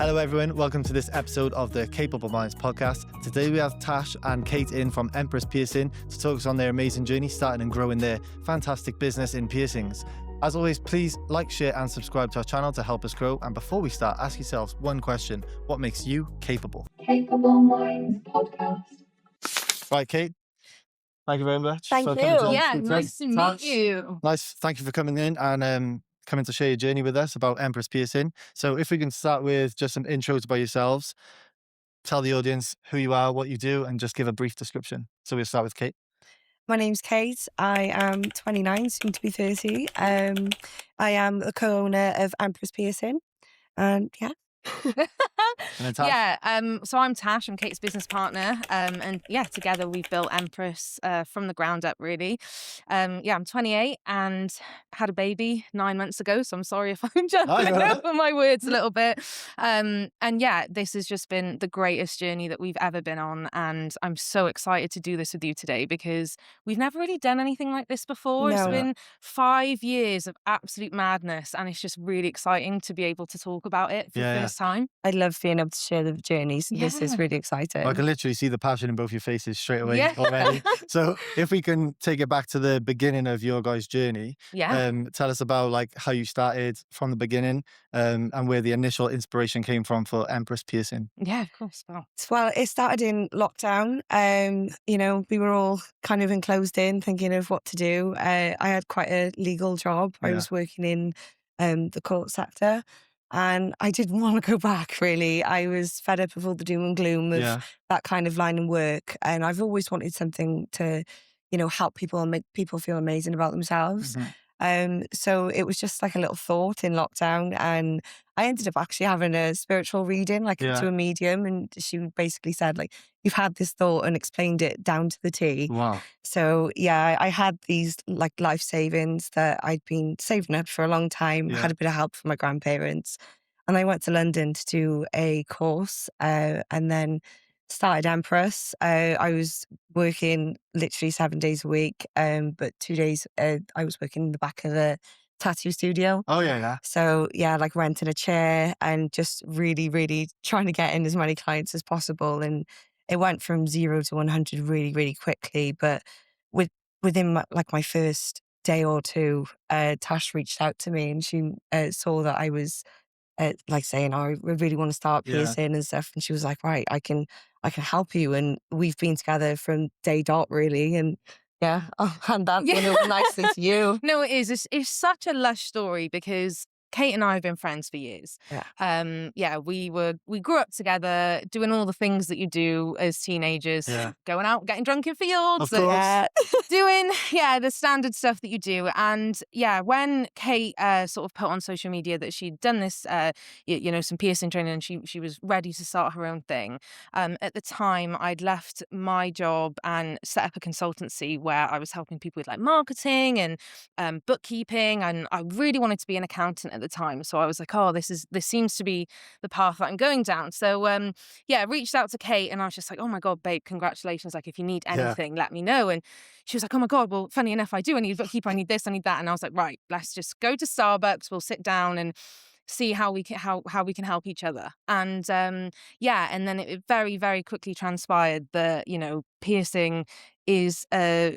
Hello everyone, welcome to this episode of the Capable Minds podcast. Today we have Tash and Kate in from Empress Piercing to talk us on their amazing journey starting and growing their fantastic business in piercings. As always, please like, share and subscribe to our channel to help us grow. And before we start, ask yourselves one question: what makes you capable? Capable Minds podcast. Right, Kate, thank you very much. Thank for you. coming to Yeah, speak to nice us. to meet you. Nice, thank you for coming in and coming to share your journey with us about Empress Piercing. So if we can start with just some intros about yourselves, tell the audience who you are, what you do, and just give a brief description. So we'll start with Kate. My name's Kate. I am 29, soon to be 30. I am the co-owner of Empress Piercing. And yeah. And then Tash. Yeah, so I'm Tash, I'm Kate's business partner, and yeah, together we've built Empress from the ground up, really. Yeah, I'm 28 and had a baby 9 months ago, so I'm sorry if I'm jumping over my words a little bit. And yeah, this has just been the greatest journey that we've ever been on, and I'm so excited to do this with you today because we've never really done anything like this before. It's No. been 5 years of absolute madness, and it's just really exciting to be able to talk about it for the first time. I love being able to share the journey. So this is Yeah. really exciting. I can literally see the passion in both your faces straight away Yeah. already. So if we can take it back to the beginning of your guys' journey, Yeah. tell us about like how you started from the beginning and where the initial inspiration came from for Empress Piercing. Yeah, of course. Wow. Well, it started in lockdown. We were all kind of enclosed in, thinking of what to do. I had quite a legal job. I Yeah. was working in the court sector, and I didn't want to go back, really. I was fed up of all the doom and gloom of that kind of line of work. And I've always wanted something to, help people and make people feel amazing about themselves. So it was just like a little thought in lockdown, and I ended up actually having a spiritual reading, to a medium, and she basically said, like, you've had this thought, and explained it down to the T. Wow. So yeah, I had these like life savings that I'd been saving up for a long time. Yeah. Had a bit of help from my grandparents, and I went to London to do a course, and then started Empress. I was working literally 7 days a week, but 2 days I was working in the back of the tattoo studio. Oh yeah. So yeah, like renting a chair and just really, really trying to get in as many clients as possible. And it went from 0 to 100 really, really quickly. But within my first day or two, Tash reached out to me, and she saw that I was saying, "Oh, I really want to start piercing and stuff." And she was like, "Right, I can help you." And we've been together from day dot, really. And yeah, I'll hand that one over nicely to you. No, it is. It's such a lush story because Kate and I have been friends for years. Yeah. We grew up together, doing all the things that you do as teenagers, going out, getting drunk in fields, Of course. doing the standard stuff that you do. And yeah, when Kate sort of put on social media that she'd done this, some piercing training, and she was ready to start her own thing. At the time, I'd left my job and set up a consultancy where I was helping people with like marketing and bookkeeping, and I really wanted to be an accountant at the time. So I was like, oh, this seems to be the path that I'm going down. So I reached out to Kate, and I was just like, oh my God, babe, congratulations. Like, if you need anything, let me know. And she was like, oh my God, well, funny enough, I do. I need a bookkeeper. I need this, I need that. And I was like, right, let's just go to Starbucks. We'll sit down and see how we can help each other. And and then it very, very quickly transpired that, piercing is an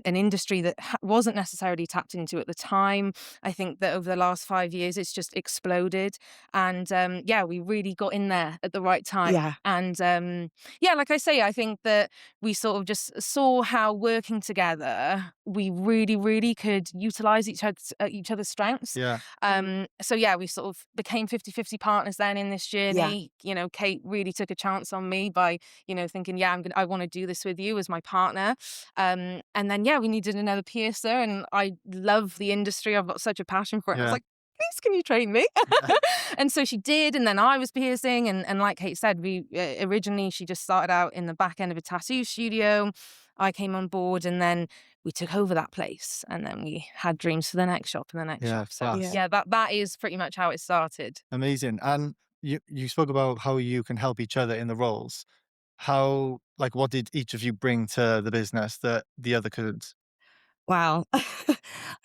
industry that wasn't necessarily tapped into at the time. I think that over the last 5 years, it's just exploded. And we really got in there at the right time. Yeah. And like I say, I think that we sort of just saw how working together, we really, really could utilize each other's strengths. Yeah. We sort of became 50-50 partners then in this journey. Kate really took a chance on me by, thinking, I want to do this with you as my partner. And then, we needed another piercer, and I love the industry. I've got such a passion for it. I was like, please, can you train me? And so she did. And then I was piercing. And like Kate said, we originally, she just started out in the back end of a tattoo studio. I came on board, and then we took over that place, and then we had dreams for the next shop and the next shop. So that is pretty much how it started. Amazing. And you spoke about how you can help each other in the roles. How, what did each of you bring to the business that the other couldn't? Wow.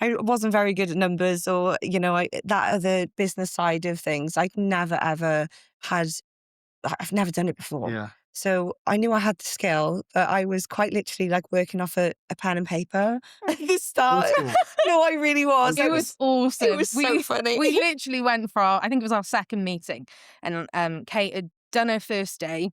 I wasn't very good at numbers or, that other business side of things. I've never, ever I've never done it before. Yeah. So I knew I had the skill, but I was quite literally like working off a pen and paper at the start. Old school. No, I really was. It was awesome. It was so funny. We literally went for I think it was our second meeting, and Kate had done her first day,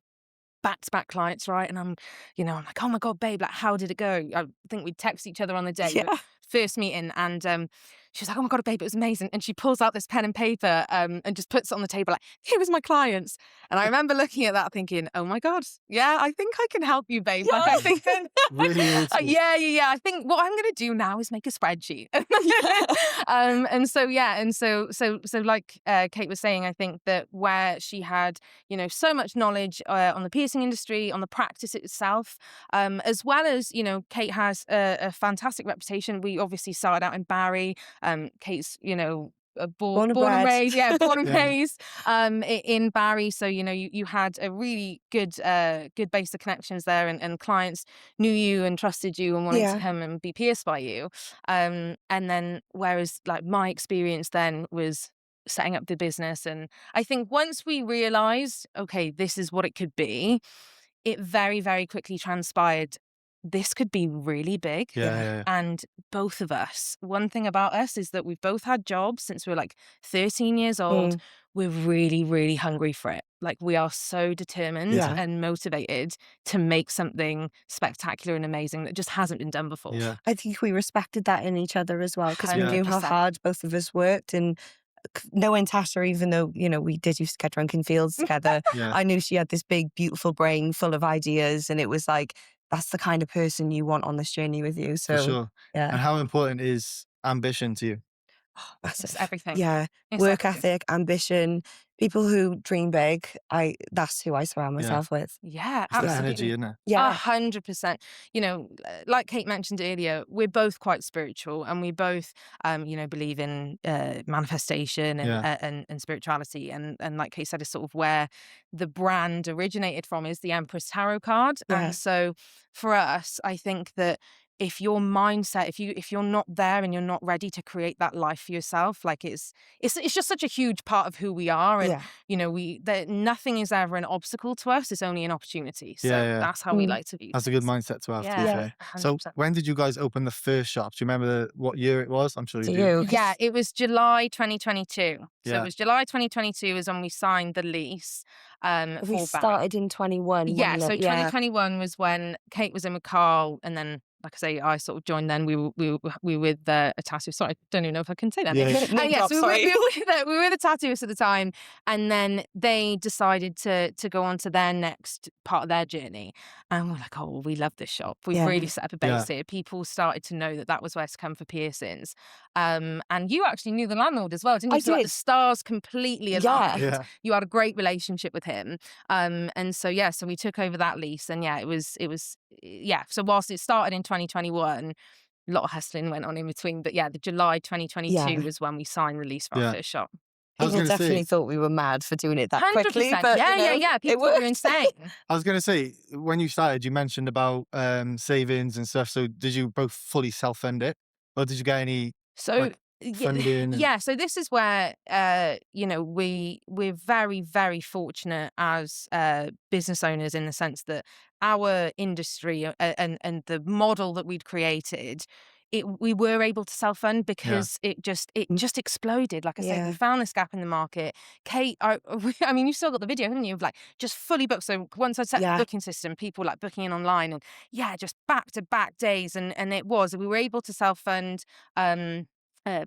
back-to-back clients, right? And I'm like, oh my God, babe, like, how did it go? I think we'd text each other on the day, Yeah. but first meeting, and she was like, oh my God, babe, it was amazing. And she pulls out this pen and paper and just puts it on the table, like, here was my clients. And I remember looking at that thinking, oh my God, yeah, I think I can help you, babe. Yeah. Like, I think Really old school. yeah. I think what I'm going to do now is make a spreadsheet. And so like Kate was saying, I think that where she had, so much knowledge on the piercing industry, on the practice itself, as well as, Kate has a fantastic reputation. We obviously started out in Barry. Kate's, born and raised, born and Yeah. raised in Barry. So, you had a really good base of connections there, and clients knew you and trusted you and wanted Yeah. to come and be pierced by you. And then whereas like my experience then was setting up the business. And I think once we realized, okay, this is what it could be, it very, very quickly transpired this could be really big. Yeah. And both of us, one thing about us is that we've both had jobs since we were like 13 years old. We're really, really hungry for it. Like, we are so determined Yeah. and motivated to make something spectacular and amazing that just hasn't been done before. Yeah. I think we respected that in each other as well, because we knew how 100%. hard both of us worked. And knowing Tasha, even though, we did used to get drunk in fields together, Yeah. I knew she had this big, beautiful brain full of ideas. And it was like, that's the kind of person you want on this journey with you. So, For sure. yeah. And how important is ambition to you? It's just everything. Yeah. It's Work everything. ethic, ambition, people who dream big. That's who I surround myself with. Yeah, It's the absolutely. energy, isn't it? Yeah. 100%. Like Kate mentioned earlier, we're both quite spiritual, and we both, believe in manifestation and spirituality. And like Kate said, is sort of where the brand originated from, is the Empress Tarot card. Yeah. And so for us, I think that if your mindset, if you're not there and you're not ready to create that life for yourself, like it's just such a huge part of who we are. And Yeah. nothing is ever an obstacle to us. It's only an opportunity. So Yeah. that's how we like to view That's a good things. mindset to have, to be Yeah, fair. So 100%. when did you guys open the first shop? Do you remember what year it was? I'm sure you To do. you. 'cause- Yeah, it was July 2022. So Yeah. it was July 2022 is when we signed the lease We for Barry. started in 21. Yeah, wasn't so it? Yeah. 2021 was when Kate was in with Carl, and then, like I say, I sort of joined. Then we were with a tattoo. Sorry, I don't even know if I can say that. Yeah. Name Yes, drop, we sorry. were with a tattooist at the time, and then they decided to go on to their next part of their journey. And we're like, oh, well, we love this shop. We've Yeah. really set up a base here. People started to know that was where to come for piercings. And you actually knew the landlord as well, didn't you? I So, like, did. the stars completely Yeah. aligned. Yeah. You had a great relationship with him. And so, so we took over that lease, and it was. So whilst it started in 2021, a lot of hustling went on in between. But the July 2022 Yeah. was when we signed the lease for Yeah. our first shop. I was People going to definitely say, thought we were mad for doing it that 100%. quickly. But, Yeah. People it thought we were worked. insane. I was going to say, when you started, you mentioned about savings and stuff. So did you both fully self-fund it? Or did you get any So like, funding? so this is where we're very, very fortunate as business owners, in the sense that our industry and the model that we'd created, we were able to self-fund because it just exploded. Like I say, we Yeah. found this gap in the market. Kate, I mean, you've still got the video, haven't you, of like just fully booked. So once I set the Yeah. booking system, people like booking in online, and just back to back days, and we were able to self-fund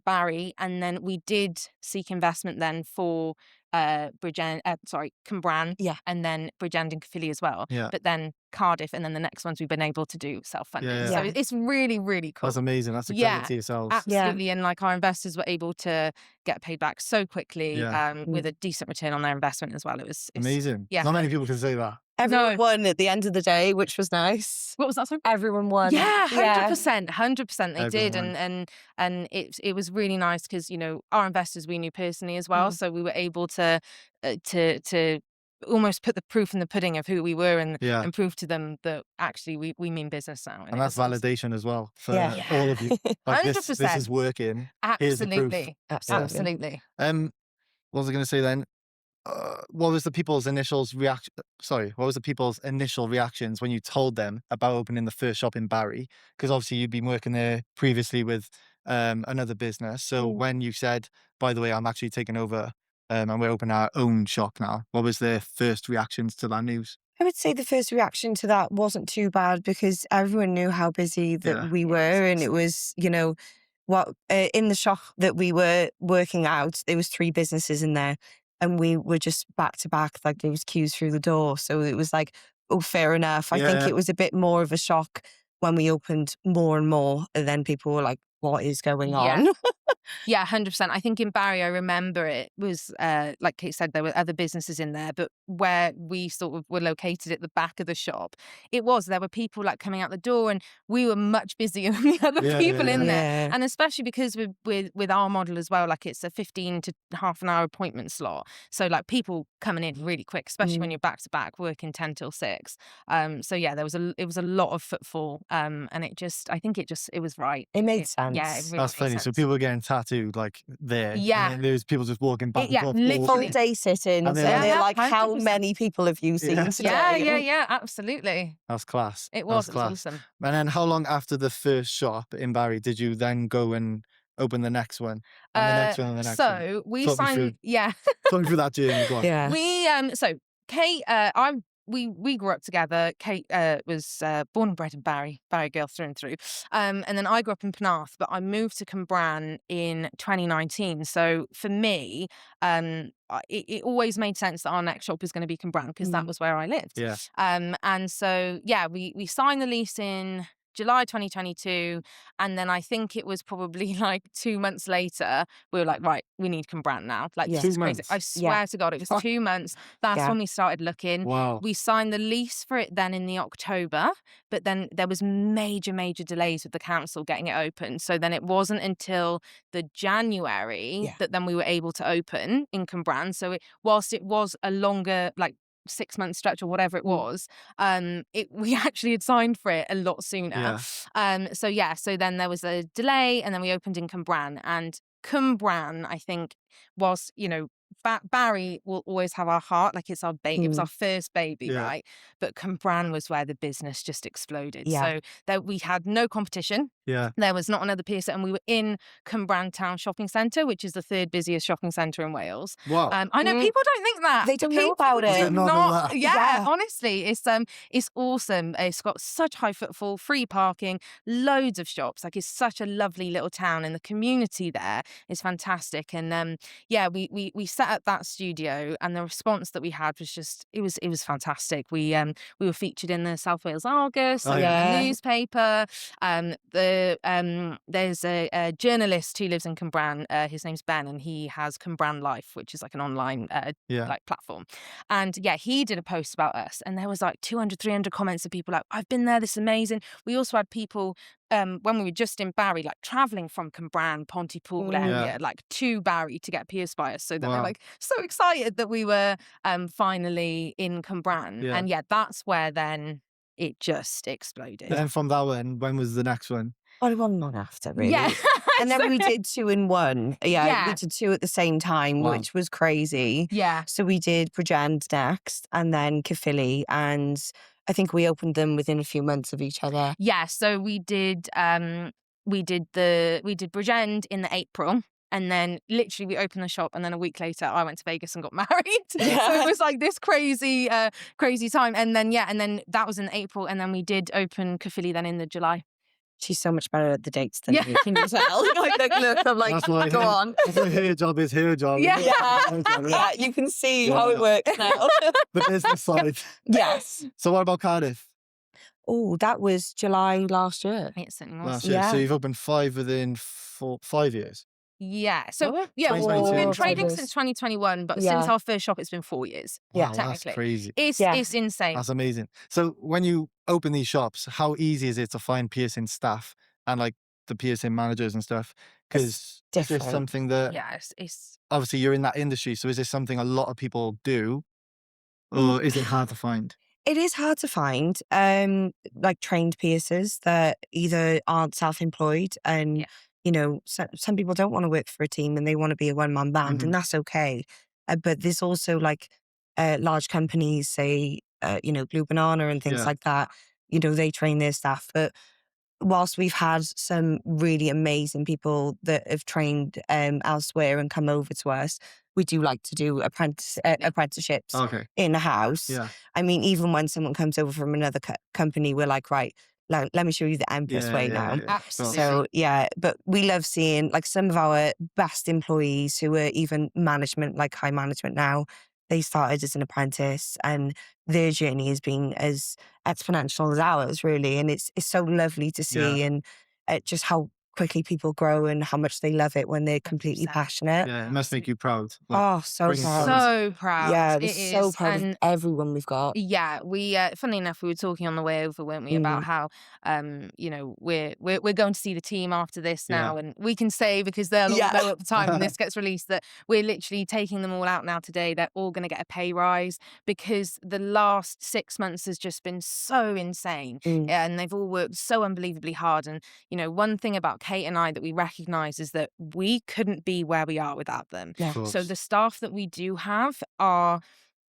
Barry, and then we did seek investment then for Cambran, Yeah. and then Bridgend and Caerphilly as well. Yeah. But then Cardiff, and then the next ones we've been able to do self-funding. Yeah. So Yeah. it's really, really cool. That's amazing. That's a Yeah. credit to yourselves. Absolutely. And like, our investors were able to get paid back so quickly, Yeah. with a decent return on their investment as well. It's Amazing. yeah. Not many people can say that. Everyone No. won at the end of the day, which was nice. What was that, sorry? Everyone won. Yeah, 100%, 100%. They did, Everyone. and it was really nice because our investors we knew personally as well, so we were able to almost put the proof in the pudding of who we were and Yeah. and prove to them that actually we mean business now. And that's validation as well for Yeah. all of you. Like this 100%. is working. Here's the proof. Absolutely. Absolutely. Absolutely. What was I going to say then? What was the people's initials reaction? Sorry, what was the people's initial reactions when you told them about opening the first shop in Barry? Because obviously you'd been working there previously with another business. So when you said, by the way, I'm actually taking over and we're opening our own shop now, what was their first reactions to that news? I would say the first reaction to that wasn't too bad because everyone knew how busy that Yeah. we were, and it was, what in the shop that we were working out, there was 3 businesses in there, and we were just back to back, like there was queues through the door. So it was like, oh, fair enough. I think Yeah. it was a bit more of a shock when we opened more and more, and then people were like, what is going on? Yeah, 100%. I think in Barry, I remember it was, like Kate said, there were other businesses in there, but where we sort of were located at the back of the shop, there were people like coming out the door, and we were much busier than the other people in there. Yeah. And especially because with our model as well, like it's a 15 to half an hour appointment slot. So like people coming in really quick, especially when you're back to back working 10 till 6. So yeah, it was a lot of footfall. And it was right. It made sense. Yeah, it really That's made funny. So sense. people were getting tattooed like there. Yeah. And there was people just walking back and Yeah, forth. literally. Full day sit-ins, And and they're they're like- like, how 100%. many people have you seen Yeah. today? Yeah, absolutely. That's class. It That's was class. awesome. And then how long after the first shop in Barry did you then go and open the next one? And the next one and the next one? So we Talk me signed. through. Yeah, Talk me through that journey. Go on. Yeah. so Kate, we grew up together. Kate was born and bred in Barry girl through and through. And then I grew up in Penarth, but I moved to Cwmbran in 2019. So for me, it always made sense that our next shop was going to be Cwmbran because that was where I lived. Yeah. And so yeah, we signed the lease in July 2022, and then I think it was probably like 2 months later we were like, right, we need Cwmbran now. Like, Yeah. this is 2 crazy. months? I swear to God, it was 2 months. That's Yeah. when we started looking. Wow. We signed the lease for it then in the October, but then there was major delays with the council getting it open. So then it wasn't until the January Yeah. that then we were able to open in Cwmbran. So whilst it was a longer, like 6-month stretch or whatever it was, we actually had signed for it a lot sooner. So then there was a delay, and then we opened in Cwmbran. And Cwmbran, I think, whilst Barry will always have our heart, like it's our baby. It was our first baby, Yeah. right? But Cwmbran was where the business just exploded. Yeah. So that we had no competition. Yeah. There was not another piercer, and we were in Cwmbran Town Shopping Centre, which is the 3rd busiest shopping centre in Wales. Wow. I know people don't think that. They don't know People about it. do Did not know that. Yeah, Yeah. honestly, it's awesome. It's got such high footfall, free parking, loads of shops. Like, it's such a lovely little town, and the community there is fantastic. And we set up that studio, and the response that we had was just it was fantastic. We were featured in the South Wales Argus, Oh, in yeah. the newspaper. There's a journalist who lives in Cwmbran. His name's Ben, and he has Cwmbran Life, which is like an online like platform. And yeah, he did a post about us, and there was like 200, 300 comments of people like, I've been there, this is amazing. We also had people when we were just in Barry, like traveling from Cwmbran, Pontypool area, like to Barry to get pierced by us. So they were like so excited that we were finally in Cwmbran. Yeah. And yeah, that's where then it just exploded. Then from that one, when was the next one? Only one month after, really. Yeah. And then So- we did 2 in 1. Yeah, Yeah. we did 2 at the same time, Wow. which was crazy. Yeah. So we did Bridgend next, and then Caerphilly, and I think we opened them within a few months of each other. Yeah, so we did Bridgend in the April, and then literally we opened the shop, and then a week later I went to Vegas and got married. So it was like this crazy time. And then that was in April, and then we did open Caerphilly then in the July. She's so much better at the dates than Yeah. me. Can you tell? Like, look, I'm like, That's why go on. That's why her job is her job. Yeah. Yeah, you can see how it works now. The business side. Yes. So what about Cardiff? Oh, that was July last year. It certainly was. Last year. Yeah. So you've opened 5 within 5 years. Yeah. So Oh, yeah, we've been 2022. trading Fabulous. since 2021, but Yeah. since our first shop, it's been 4 years. Yeah. Wow, technically. that's crazy. It's insane. That's amazing. So when you open these shops, how easy is it to find piercing staff and like the piercing managers and stuff? Because is this different. something that Yeah, it's obviously you're in that industry, so is this something a lot of people do? or is it hard to find? It is hard to find, like trained piercers that either aren't self-employed and, Yeah. you know, some people don't want to work for a team and they want to be a one-man band, and that's okay. But there's also like large companies, say, you know, Blue Banana and things Yeah. like that. You know, they train their staff. But whilst we've had some really amazing people that have trained elsewhere and come over to us, we do like to do apprenticeships Okay. in the house. Yeah. I mean, even when someone comes over from another company, we're like, right, let me show you the Empress way now. Absolutely. So yeah, but we love seeing like some of our best employees who are even management, like high management now. They started as an apprentice, and their journey has been as exponential as ours, really. And it's so lovely to see, and just how quickly people grow and how much they love it when they're completely 100%. passionate. Yeah, it must make you proud. Like, Oh, so bringing proud. So proud. Yeah, It we're so is. proud of And everyone we've got. yeah, we funnily enough, we were talking on the way over, weren't we, about how you know, we're going to see the team after this now, and we can say, because they'll all know at the time when this gets released, that we're literally taking them all out now today. They're all going to get a pay rise, because the last 6 months has just been so insane, and they've all worked so unbelievably hard. And you know, one thing about Kate and I that we recognize is that we couldn't be where we are without them. Yeah. So the staff that we do have are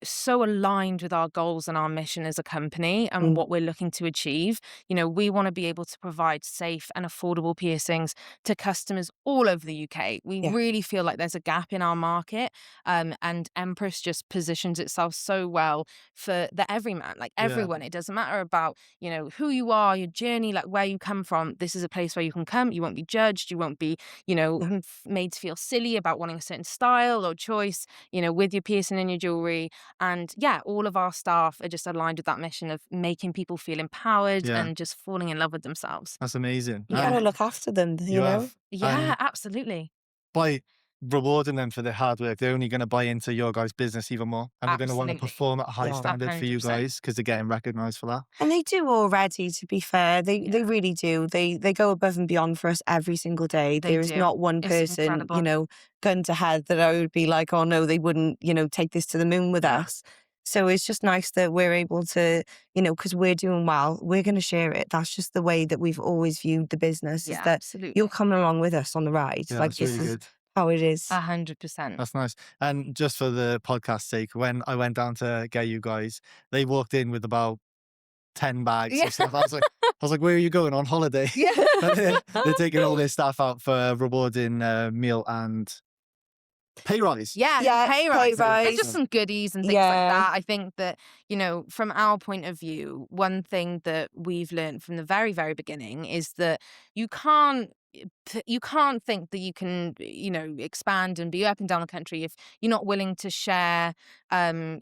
so aligned with our goals and our mission as a company and what we're looking to achieve. You know, we want to be able to provide safe and affordable piercings to customers all over the UK. We really feel like there's a gap in our market, and Empress just positions itself so well for the everyman, like everyone. It doesn't matter about, you know, who you are, your journey, like where you come from. This is a place where you can come. You won't be judged. You won't be, you know, made to feel silly about wanting a certain style or choice, you know, with your piercing and your jewelry. And yeah, all of our staff are just aligned with that mission of making people feel empowered and just falling in love with themselves. That's amazing. You gotta look after them, you know? have. Yeah, absolutely. By rewarding them for their hard work, they're only going to buy into your guys' business even more, and they're going to want to Absolutely. perform at a high Yeah. standard for you 100%. guys because they're getting recognised for that. And they do already, to be fair. They really do. They go above and beyond for us every single day. They There is do. not one It's person, incredible. you know, gun to head that I would be like, oh no, they wouldn't, you know, take this to the moon with us. So it's just nice that we're able to, you know, because we're doing well, we're going to share it. That's just the way that we've always viewed the business, is Yeah, that absolutely. you're coming along with us on the ride. Yeah, Like that's this really is good. how it is. 100%. That's nice. And just for the podcast's sake, when I went down to get you guys, they walked in with about 10 bags of stuff. I was like, where are you going, on holiday? They're taking all their staff out for a rewarding meal and pay rise. Yeah, pay rise. rise. There's just some goodies and things like that. I think that, you know, from our point of view, one thing that we've learned from the very, very beginning is that you can't think that you can, you know, expand and be up and down the country if you're not willing to share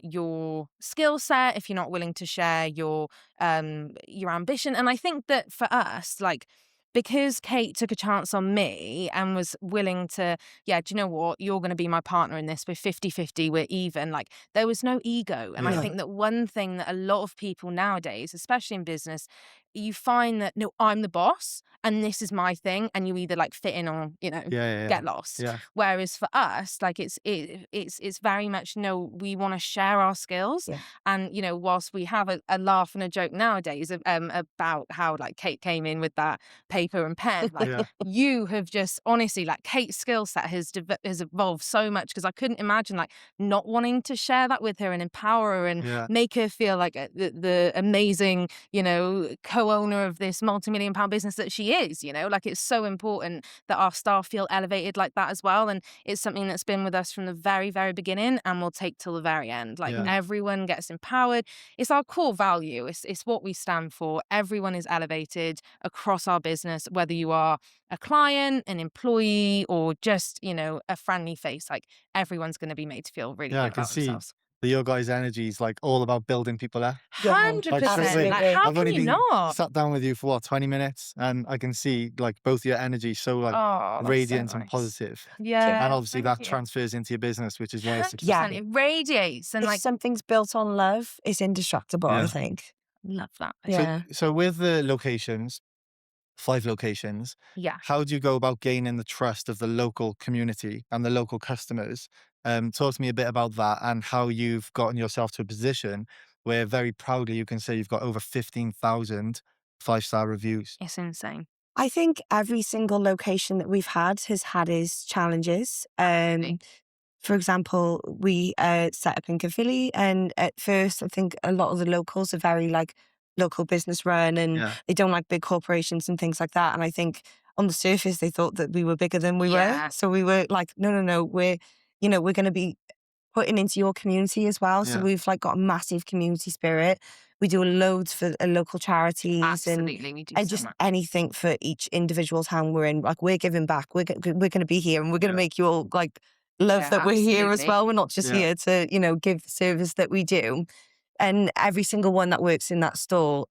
your skill set, if you're not willing to share your ambition. And I think that for us, like, because Kate took a chance on me and was willing to, do you know what, you're going to be my partner in this, we're 50-50, we're even, like, there was no ego. And I think that one thing that a lot of people nowadays, especially in business, you find that, no, I'm the boss and this is my thing, and you either like fit in or, you know, get lost. Whereas for us, like, it's very much, no, we want to share our skills. And, you know, whilst we have a laugh and a joke nowadays about how, like, Kate came in with that paper and pen, like, you have just, honestly, like, Kate's skill set has evolved so much, because I couldn't imagine, like, not wanting to share that with her and empower her and make her feel like the amazing, you know, co-owner of this multi-million-pound business that she is. You know, like, it's so important that our staff feel elevated like that as well. And it's something that's been with us from the very, very beginning and will take till the very end. Like, everyone gets empowered. It's our core value. It's what we stand for. Everyone is elevated across our business, whether you are a client, an employee, or just, you know, a friendly face. Like, everyone's going to be made to feel really good I can about see themselves. that your guys' energy is like all about building people up. 100%. Like, Like, how I've can only you been not? sat down with you for what, 20 minutes, and I can see like both your energy so like Oh, that's radiant so and nice. positive. Yeah, And obviously thank that you. transfers into your business, which is why it's 100%. successful. It radiates, and If like, something's built on love, it's indestructible, I think. love that. Yeah. So with the locations, 5 locations, Yeah. how do you go about gaining the trust of the local community and the local customers Talk to me a bit about that and how you've gotten yourself to a position where very proudly you can say you've got over 15,000 5-star reviews. It's insane. I think every single location that we've had has had its challenges. For example, we set up in Caerphilly, and at first, I think a lot of the locals are very like local business run, and Yeah. they don't like big corporations and things like that. And I think on the surface, they thought that we were bigger than we were. Yeah. So we were like, no, we're going to be putting into your community as well. So Yeah. we've like got a massive community spirit. We do loads for local charities Absolutely, we do and so just much. anything for each individual town we're in. Like we're giving back. We're going to be here, and we're going to Yeah. make you all like love Yeah, that we're here as absolutely. well. We're not just Yeah. here to give the service that we do. And every single one that works in that store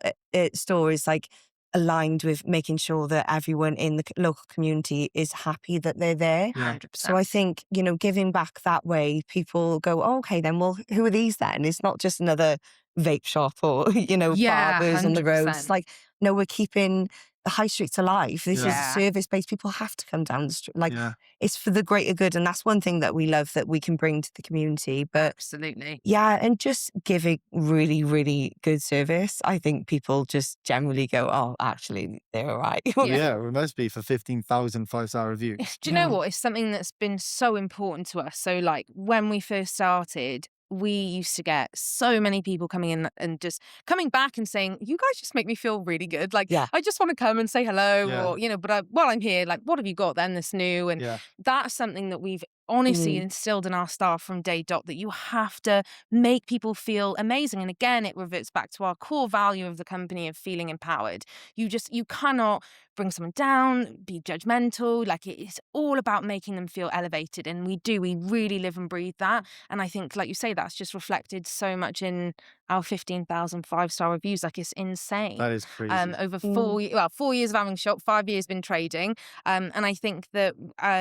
is like aligned with making sure that everyone in the local community is happy that they're there. Yeah. 100%. So I think, giving back that way, people go, oh, okay, then, well, who are these then? It's not just another vape shop or, Yeah, barbers on the roads. 100%. Like, no, we're keeping the high streets alive. This is Yeah. service-based. People have to come down the street. Like, Yeah. it's for the greater good. And that's one thing that we love that we can bring to the community. But Absolutely. yeah, and just giving really, really good service. I think people just generally go, oh, actually, they're all right. Yeah, it must be for 15,000 5-star reviews. Do you know Yeah. what? It's something that's been so important to us. So, like, when we first started, we used to get so many people coming in and just coming back and saying, you guys just make me feel really good. Like, Yeah. I just want to come and say hello, Yeah. or, but while I'm here, like, what have you got then that's new? And Yeah. that's something that we've honestly instilled in our staff from day dot, that you have to make people feel amazing. And again, it reverts back to our core value of the company of feeling empowered. You cannot bring someone down, be judgmental. Like, it's all about making them feel elevated. And we really live and breathe that. And I think, like you say, that's just reflected so much in our 15,000 5-star reviews. Like, it's insane. That is crazy. Over 4 years of having shop, 5 years been trading. And I think that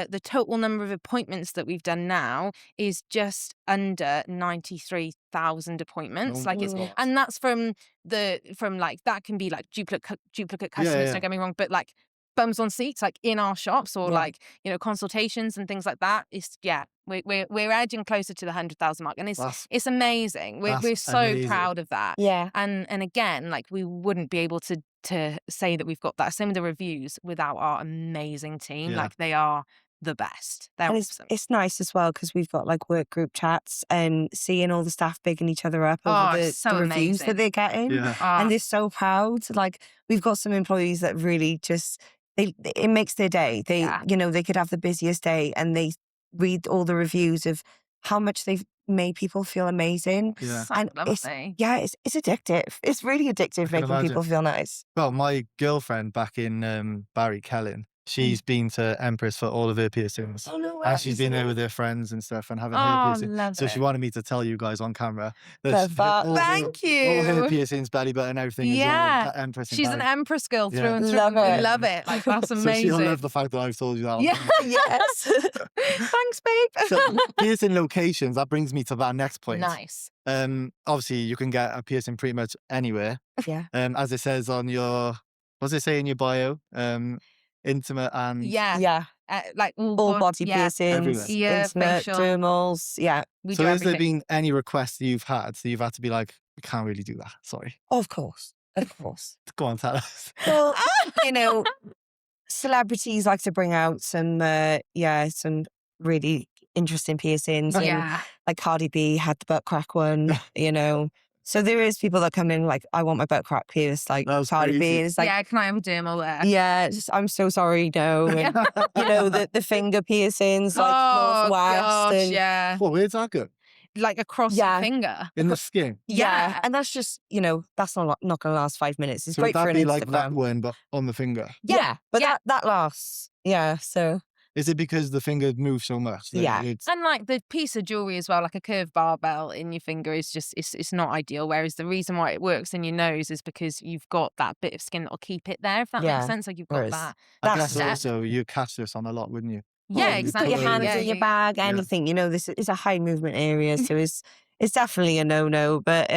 the total number of appointments that we've done now is just under 93,000 appointments. Oh Like, it's, my God. and that's from like, that can be like duplicate customers, yeah. don't get me wrong, but like bums on seats, like in our shops, or Yeah. like, consultations and things like that. It's, we're edging closer to the 100,000 mark, and it's amazing. We're that's so amazing. proud of that. Yeah. And again, like, we wouldn't be able to say that we've got that, same with the reviews, without our amazing team. Yeah. Like, they are the best. They're And awesome. it's nice as well because we've got like work group chats and seeing all the staff bigging each other up over it's so the reviews amazing. that they're getting. Yeah. And they're so proud. Like, we've got some employees that really just, it makes their day. They, Yeah. they could have the busiest day and they read all the reviews of how much they've made people feel amazing. Yeah. So And lovely. it's addictive. It's really addictive can making people feel nice. Well, my girlfriend back in Barry, Kellen, she's been to Empress for all of her piercings. Oh, no And she's been there with her friends and stuff and having her Oh, piercing. love So she it. wanted me to tell you guys on camera Love that. Thank all her you. piercings, belly button, everything. is all Yeah. at Empress in She's an Barry. Empress girl through Yeah. and through. Love We it. love it. Like, that's So amazing. she'll love the fact that I've told you that. on Yeah. camera. Yes. Thanks, babe. So piercing locations, that brings me to that next point. Nice. Obviously you can get a piercing pretty much anywhere. Yeah. As it says on your, what does it say in your bio? Intimate and Yeah. Yeah. Like All body piercings, Everywhere. Yeah, intimate, facial. dermals. Yeah. We So do has there everything. been any requests that you've had that you've had to be like, we can't really do that, sorry. Of course. Of course. Go on, tell us. Well, celebrities like to bring out some really interesting piercings. And Yeah. like Cardi B had the butt crack one, So there is people that come in like, I want my butt crack pierced, like That's Cardi B. crazy. And it's like, Yeah, can I have a dermal there? yeah, I'm so sorry, no. And, the finger piercings, like Oh, Northwest. gosh, And, yeah. Well, where's that go? Like across Yeah. the finger. In the skin. yeah. Yeah. And that's just, that's not going to last 5 minutes. It's So would great for that an be like that Instagram. one, but on the finger? Yeah. But Yeah. that lasts. Yeah. So, Is it because the finger moves so much? That Yeah. It's, And like the piece of jewelry as well, like a curved barbell in your finger is just, it's not ideal. Whereas the reason why it works in your nose is because you've got that bit of skin that'll keep it there, if that Yeah. makes sense. Like, you've got Whereas that. I that's guess it. also you catch this on a lot, wouldn't you? Yeah, you Put exactly. your hands Yeah, in your yeah. bag, Yeah. anything. This is a high movement area, so it's definitely a no-no. But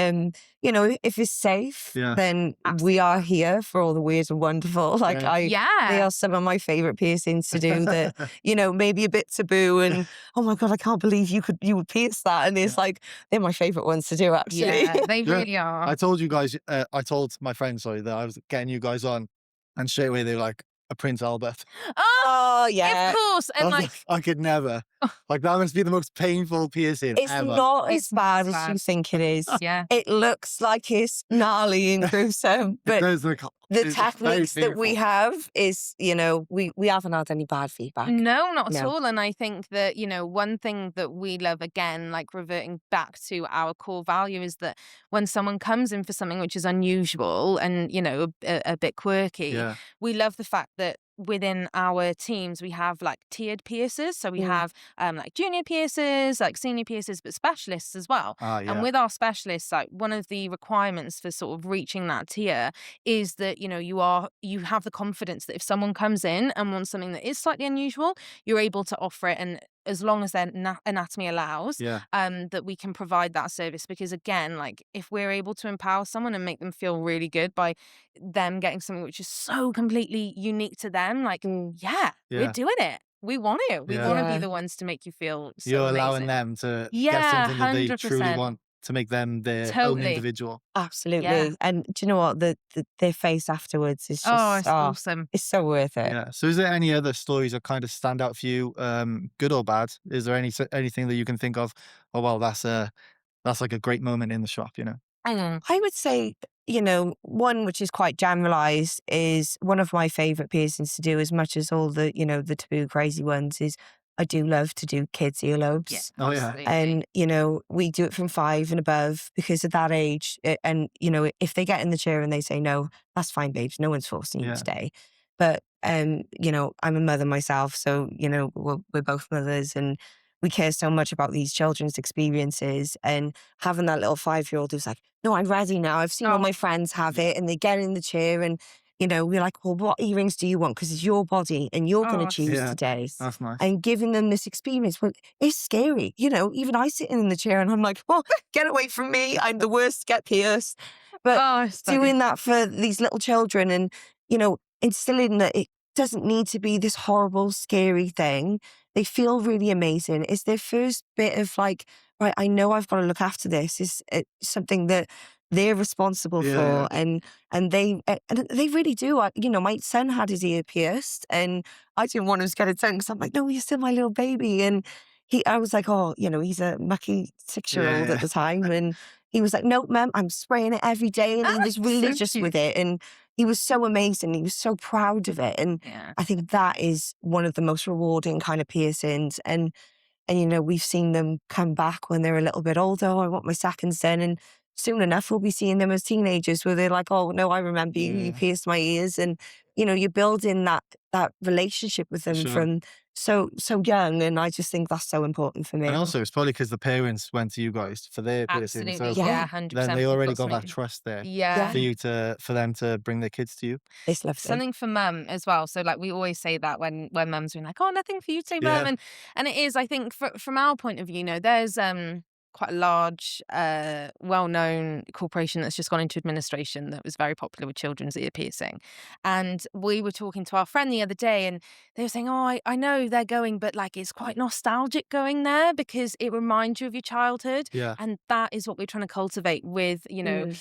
you know, if it's safe, Yeah. then we are here for all the weird and wonderful. Like Yeah. they are some of my favorite piercings to do that, you know, maybe a bit taboo and oh my God, I can't believe you would pierce that. And it's like, they're my favorite ones to do, actually. Yeah, they Yeah. really are. I told you guys, I told my friends, sorry, that I was getting you guys on, and straight away they were like, a Prince Albert. Oh, yeah. Of course. I And was like, I could never. Like, that must be the most painful piercing It's ever. not as It's bad not as you bad. think it is. yeah. It looks like it's gnarly and gruesome, but There's the it's very techniques that we painful. have is, you know, we haven't had any bad feedback. No, not at No. all. And I think that, you know, one thing that we love, again, like reverting back to our core value, is that when someone comes in for something which is unusual and, you know, a bit quirky, Yeah. we love the fact that within our teams we have like tiered piercers. So we have like junior piercers, like senior piercers, but specialists as well. Ah, And yeah. with our specialists, like one of the requirements for sort of reaching that tier is that, you know, you have the confidence that if someone comes in and wants something that is slightly unusual, you're able to offer it, and as long as their anatomy allows, Yeah. that we can provide that service. Because again, like if we're able to empower someone and make them feel really good by them getting something which is so completely unique to them, like Yeah. we're doing it. We want it. We Yeah. want to Yeah. be the ones to make you feel so You're allowing amazing. them to get Yeah, something that they truly 100%. want, to make them their own Totally. individual. Absolutely. Yeah. And do you know what? Their face afterwards is just, Oh, it's awesome. it's so worth it. Yeah. So is there any other stories that kind of stand out for you, good or bad? Is there anything that you can think of? Oh, well, that's like a great moment in the shop, you know? Mm. I would say, you know, one which is quite generalized is one of my favorite piercings to do, as much as all the, you know, the taboo crazy ones, is I do love to do kids' earlobes. Yeah, Oh, yeah. absolutely. And, you know, we do it from 5 and above because at that age, and, you know, if they get in the chair and they say, no, that's fine, babes, no one's forcing you Yeah. today. But, you know, I'm a mother myself. So, you know, we're both mothers and we care so much about these children's experiences. And having that little 5-year-old who's like, no, I'm ready now. I've seen all my friends have it, and they get in the chair and, you know, we're like, well, what earrings do you want? Because it's your body and you're going to choose Yeah. today. That's nice. And giving them this experience, well, it's scary. You know, even I sitting in the chair and I'm like, well, get away from me. I'm the worst to get pierced. But Oh, it's so doing that for these little children and, you know, instilling that it doesn't need to be this horrible, scary thing. They feel really amazing. It's their first bit of like, right, I know I've got to look after this. It's something that they're responsible Yeah. for. And they really do. You know, my son had his ear pierced and I didn't want him to get it done because I'm like, no, you're still my little baby. And I was like, oh, you know, he's a mucky 6-year-old Yeah. at the time. And he was like, no, ma'am, I'm spraying it every day. And he was so religious with cute. it. And he was so amazing. He was so proud of it. And Yeah. I think that is one of the most rewarding kind of piercings. And you know, we've seen them come back when they're a little bit older. Oh, I want my seconds done. And soon enough, we'll be seeing them as teenagers where they're like, oh, no, I remember you. You Yeah. pierced my ears. And, you know, you're building that relationship with them Sure. from so young. And I just think that's so important for me. And also, it's probably because the parents went to you guys for their piercing. Absolutely. So Yeah, Yeah. 100%. then they We've already got got that something- trust there Yeah. for them to bring their kids to you. It's lovely. Something for mum as well. So like we always say that when mums are like, oh, nothing for you today, Yeah. mum. And it is, I think, from our point of view, you know, there's quite a large, well-known corporation that's just gone into administration that was very popular with children's ear piercing. And we were talking to our friend the other day and they were saying, oh, I know they're going, but like it's quite nostalgic going there because it reminds you of your childhood. Yeah. And that is what we're trying to cultivate with, you know,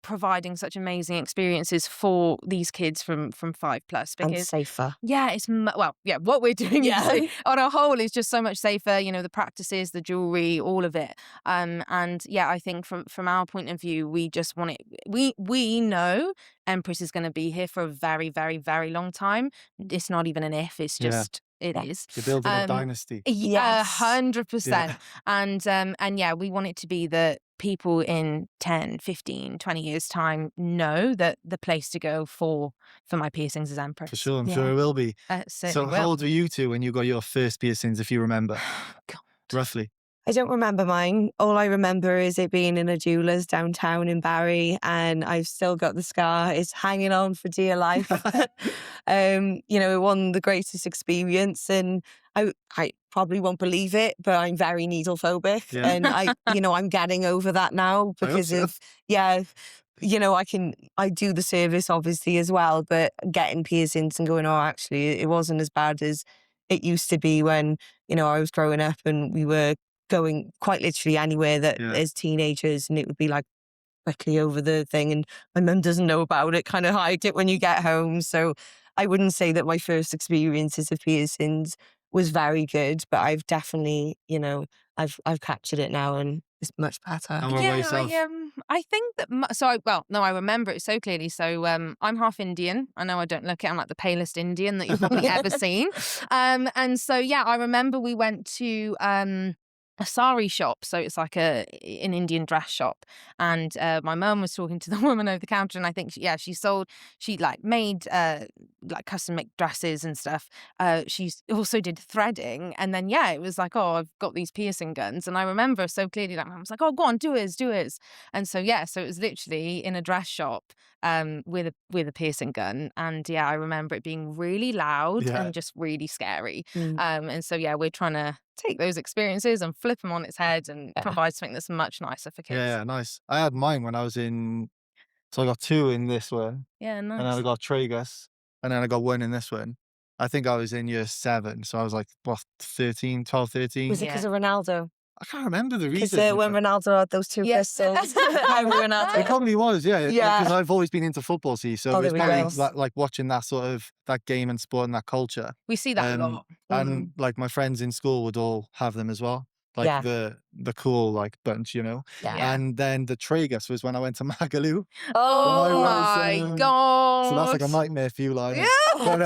providing such amazing experiences for these kids from 5+ And because safer. yeah, it's what we're doing Yeah. on a whole is just so much safer. You know, the practices, the jewelry, all of it. And yeah, I think from our point of view, we just want it. We know Empress is going to be here for a very, very, very long time. It's not even an if. It's Yeah. just it is. You're building a dynasty. Yeah, Yes. 100%. Yeah. And yeah, we want it to be that people in 10, 15, 20 years time know that the place to go for my piercings is Empress. For sure. I'm Yeah. sure it will be. So Certainly how will. old were you two when you got your first piercings, if you remember? God. Roughly. I don't remember mine. All I remember is it being in a jeweler's downtown in Barry, and I've still got the scar. It's hanging on for dear life. It wasn't the greatest experience, and I probably won't believe it, but I'm very needle phobic, Yeah. and I'm getting over that now I hope because so. of I do the service obviously as well, but getting piercings and going, oh, actually, it wasn't as bad as it used to be when I was growing up and we were going quite literally anywhere that Yeah. as teenagers, and it would be like quickly over the thing, and my mum doesn't know about it, kind of hide it when you get home. So I wouldn't say that my first experiences of piercings was very good, but I've definitely, I've captured it now and it's much better. And what about Yeah, yourself? I think that. I remember it so clearly. So, I'm half Indian. I know I don't look it. I'm like the palest Indian that you've probably ever seen. And so I remember we went to a sari shop. So it's like an Indian dress shop. And my mum was talking to the woman over the counter, and I think she like made like custom make dresses and stuff. She also did threading, and then it was like, oh, I've got these piercing guns, and I remember so clearly that mum was like, oh, go on, do it, and so so it was literally in a dress shop with a piercing gun, and I remember it being really loud Yeah. and just really scary. Mm. And so we're trying to take those experiences and flip them on its head and provide something that's much nicer for kids. Yeah, nice. I had mine when I was in, so I got 2 in this one, Yeah, and then I nice. got tragus, and then I got 1 in this one. I think I was in year 7, so I was like, what, 13, 12, 13? Was it because of Ronaldo? I can't remember the Because reason. when Ronaldo had those 2 Yes. pistols, I was It Ronaldo. probably was, yeah. Yeah. Because I've always been into football, see, so Oh, it was there we probably go. like watching that sort of, that game and sport and that culture. We see that a lot. And like my friends in school would all have them as well. Like Yeah. the cool like bunch, Yeah. And then the tragus was when I went to Magaloo. Oh When I was, my god! So that's like a nightmare for you, like. Yeah. But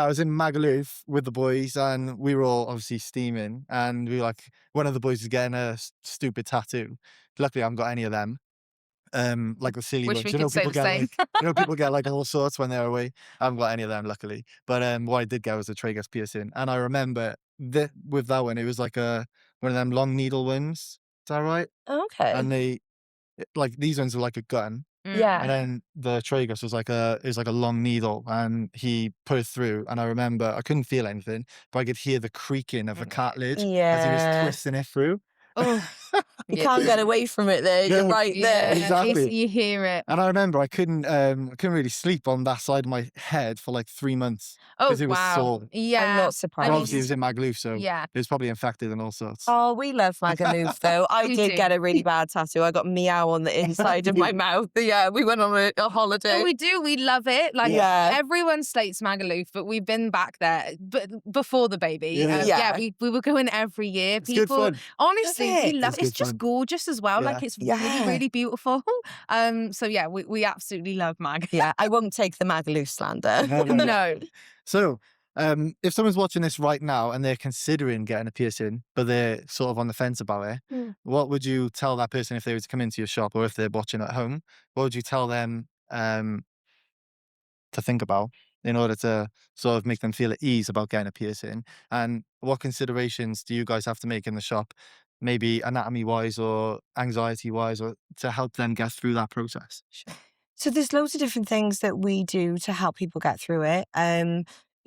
I was in Magaluf with the boys, and we were all obviously steaming, and we were like, one of the boys was getting a stupid tattoo. Luckily, I haven't got any of them. Like the silly Wish ones. we could say People the get same. like, people get like all sorts when they're away. I haven't got any of them, luckily. But what I did get was a tragus piercing, and I remember with that one, it was like one of them long needle ones. Is that right? Okay. And like these ones were like a gun. And Yeah. then the tragus was like a long needle, and he put it through. And I remember I couldn't feel anything, but I could hear the creaking of a cartilage as he was Yeah. twisting it through. Oh, You can't get away from it there. You're No. right yeah, there. Exactly. you hear it. And I remember I couldn't really sleep on that side of my head for like 3 months Oh, because it was wow. sore. Yeah. I'm not And surprised. obviously it was in Magaluf, so Yeah. it was probably infected and all sorts. Oh, we love Magaluf though. I We did do. get a really bad tattoo. I got meow on the inside of my mouth. Yeah, we went on a holiday. Oh, we do. We love it. Like Yeah. everyone slates Magaluf, but we've been back there before the baby. Yeah. Yeah. We were going every year. It's good fun. Honestly, Is we it? love It's it. It's good just fun. gorgeous as well. Yeah. Like it's Yeah. really, really beautiful. So we absolutely love Mag. Yeah, I won't take the Magaluf slander. No. So, if someone's watching this right now and they're considering getting a piercing, but they're sort of on the fence about it, what would you tell that person if they were to come into your shop, or if they're watching at home? What would you tell them to think about in order to sort of make them feel at ease about getting a piercing? And what considerations do you guys have to make in the shop, maybe anatomy-wise or anxiety-wise, or to help them get through that process? So there's loads of different things that we do to help people get through it.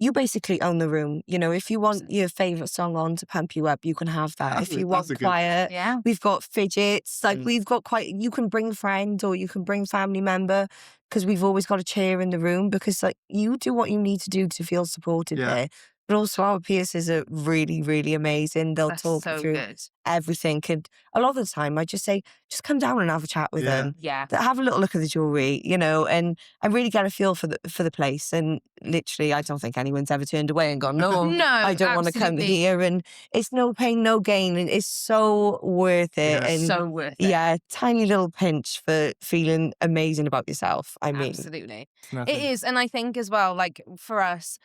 You basically own the room. You know, if you want your favourite song on to pump you up, you can have that. If you want That's a good- quiet, Yeah. we've got fidgets. Like we've got you can bring friend or you can bring family member, because we've always got a chair in the room, because like you do what you need to do to feel supported Yeah. there. But also our piercers are really, really amazing. They'll That's talk so you through good. everything. And a lot of the time I just say, just come down and have a chat with Yeah. them. Yeah. Have a little look at the jewellery, and I really get a feel for the place. And literally, I don't think anyone's ever turned away and gone, no, No, I don't want to come absolutely. here. And it's no pain, no gain. And it's so worth it. Yeah. And So worth it. yeah, tiny little pinch for feeling amazing about yourself. I mean, Absolutely. It's nothing. It is. And I think as well, like for us,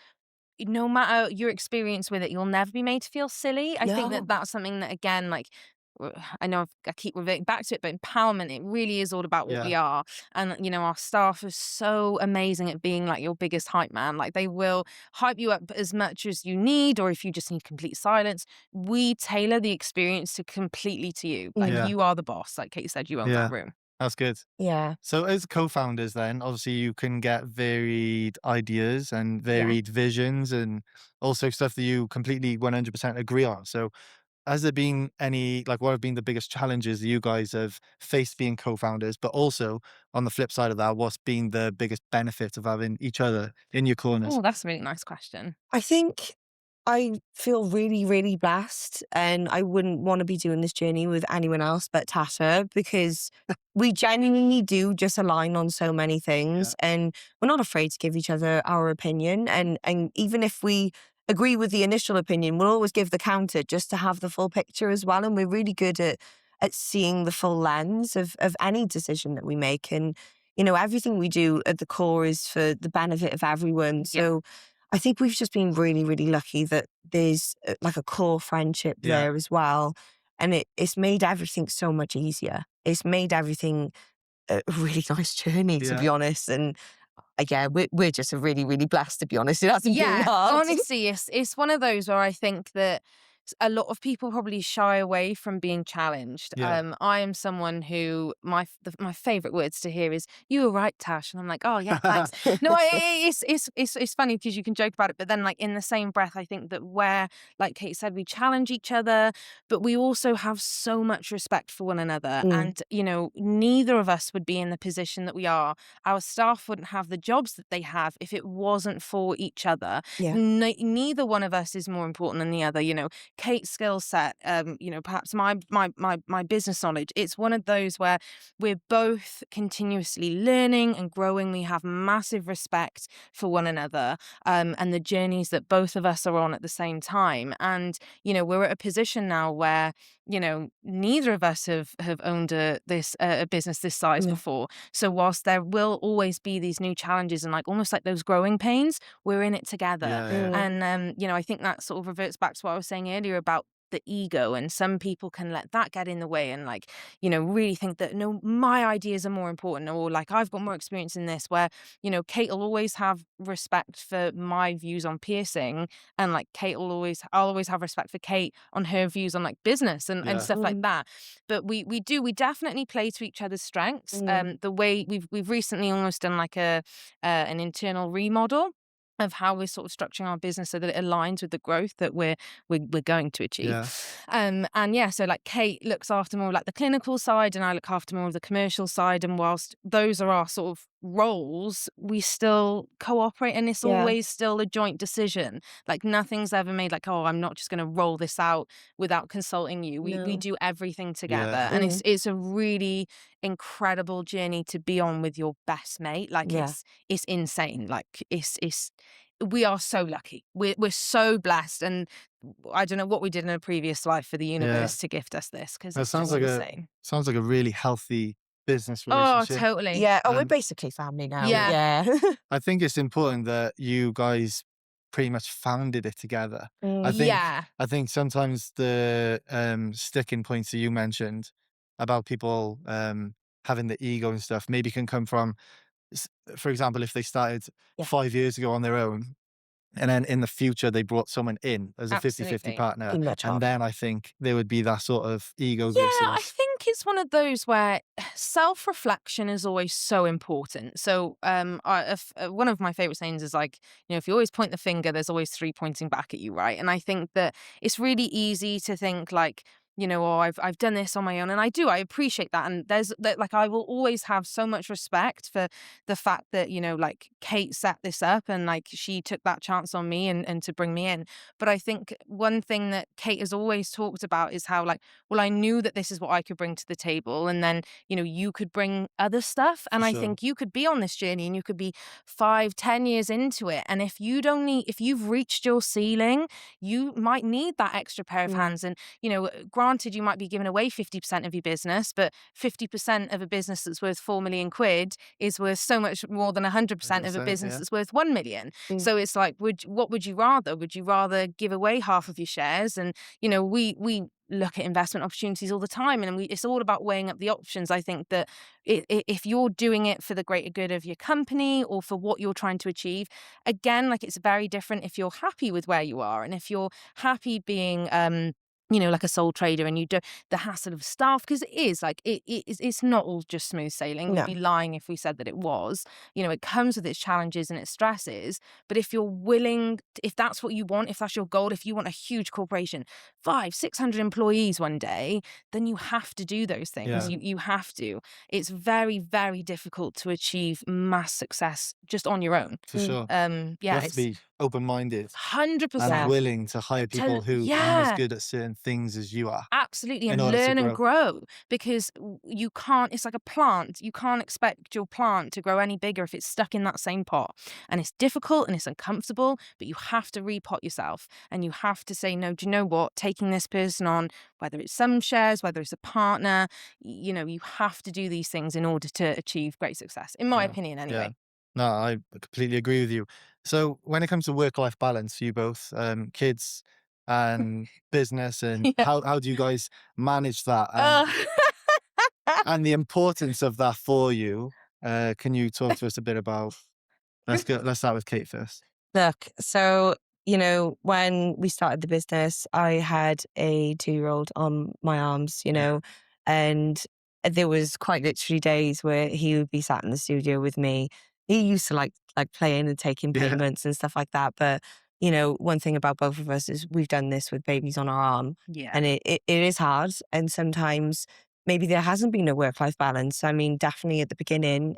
no matter your experience with it, you'll never be made to feel silly. I think No. that that's something that, again, like I know I keep reverting back to it, but empowerment, it really is all about what Yeah. we are. And, our staff are so amazing at being like your biggest hype man. Like they will hype you up as much as you need, or if you just need complete silence, we tailor the experience to completely to you. Like Yeah. you are the boss. Like Kate said, you own Yeah. that room. That's good. Yeah. So as co-founders then, obviously you can get varied ideas and varied visions and also stuff that you completely 100% agree on. So has there been any, like, what have been the biggest challenges that you guys have faced being co-founders, but also on the flip side of that, what's been the biggest benefit of having each other in your corners? Oh, that's a really nice question. I think I feel really, really blessed, and I wouldn't want to be doing this journey with anyone else but Tasha, because we genuinely do just align on so many things, and we're not afraid to give each other our opinion. And even if we agree with the initial opinion, we'll always give the counter just to have the full picture as well. And we're really good at seeing the full lens of any decision that we make. And, everything we do at the core is for the benefit of everyone. So I think we've just been really, really lucky that there's like a core friendship there as well. And it's made everything so much easier. It's made everything a really nice journey, to be honest. And we're just really, really blessed, to be honest. It hasn't been hard. Honestly, it's one of those where I think that a lot of people probably shy away from being challenged. I am someone who my favorite words to hear is "You were right, Tash," and I'm like, "Oh yeah, thanks." No, it's funny because you can joke about it, but then like in the same breath, I think that where, like Kate said, we challenge each other, but we also have so much respect for one another, and neither of us would be in the position that we are. Our staff wouldn't have the jobs that they have if it wasn't for each other. Yeah. Neither one of us is more important than the other. Kate's skill set, perhaps my business knowledge. It's one of those where we're both continuously learning and growing. We have massive respect for one another, and the journeys that both of us are on at the same time. And we're at a position now where neither of us have owned a business this size before. So whilst there will always be these new challenges and like almost like those growing pains, we're in it together. And I think that sort of reverts back to what I was saying earlier about the ego, and some people can let that get in the way and like really think that no, my ideas are more important, or like I've got more experience in this, where Kate will always have respect for my views on piercing, and like I'll always have respect for Kate on her views on like business and stuff like that. But we definitely play to each other's strengths. The way we've recently almost done like an internal remodel of how we're sort of structuring our business so that it aligns with the growth that we're going to achieve. So like Kate looks after more of like the clinical side, and I look after more of the commercial side. And whilst those are our sort of roles, we still cooperate, and it's always still a joint decision. Like nothing's ever made like, oh, I'm not just going to roll this out without consulting you. We do everything together, and it's a really incredible journey to be on with your best mate. Like it's insane. Like we are so lucky. We're so blessed, and I don't know what we did in a previous life for the universe to gift us this, because it sounds like a really healthy business relationship. Oh, totally. Yeah. We're basically family now. Yeah. I think it's important that you guys pretty much founded it together. I think sometimes the sticking points that you mentioned about people having the ego and stuff maybe can come from, for example, if they started 5 years ago on their own, and then in the future they brought someone in as a 50-50 partner, and then I think there would be that sort of ego versus... I think it's one of those where self-reflection is always so important. So one of my favorite sayings is like, if you always point the finger, there's always three pointing back at you, right? And I think that it's really easy to think like, I've done this on my own, and I appreciate that. And there's that, like, I will always have so much respect for the fact that, like Kate set this up and like she took that chance on me and to bring me in. But I think one thing that Kate has always talked about is how like, well, I knew that this is what I could bring to the table. And then, you could bring other stuff. And I think you could be on this journey and you could be 5-10 years into it. And if you've reached your ceiling, you might need that extra pair of hands. And, granted, you might be giving away 50% of your business, but 50% of a business that's worth 4 million quid is worth so much more than 100% of a business that's worth 1 million. So it's like, what would you rather? Would you rather give away half of your shares? And, we look at investment opportunities all the time, and it's all about weighing up the options. I think that if you're doing it for the greater good of your company or for what you're trying to achieve, again, like it's very different if you're happy with where you are, and if you're happy being like a sole trader, and you do the hassle of staff, because it is like it's not all just smooth sailing. No. We'd be lying if we said that it was. It comes with its challenges and its stresses, but if you're willing, if that's what you want, if that's your goal, if you want a huge corporation, 500-600 employees one day, then you have to do those things. Yeah. You have to. It's very, very difficult to achieve mass success just on your own. For sure. Yeah, You have to it's be open-minded 100%. and willing to hire people who aren't as yeah. good at certain things as you are. Absolutely, in and order to learn and grow, because you can't, it's like a plant. You can't expect your plant to grow any bigger if it's stuck in that same pot. And it's difficult and it's uncomfortable, but you have to repot yourself, and you have to say, no, do you know what? Taking this person on, whether it's some shares, whether it's a partner, you have to do these things in order to achieve great success, in my opinion, Yeah. anyway. No, I completely agree with you. So when it comes to work-life balance for you both, kids and business, and Yeah. how do you guys manage that, Uh, and the importance of that for you? Can you talk to us a bit about? Let's start with Kate first. Look, so, when we started the business, I had a 2-year-old on my arms, and there was quite literally days where he would be sat in the studio with me. He used to like playing and taking Yeah. payments and stuff like that. But, one thing about both of us is we've done this with babies on our arm, yeah. and it is hard. And sometimes maybe there hasn't been a work-life balance. I mean, definitely at the beginning,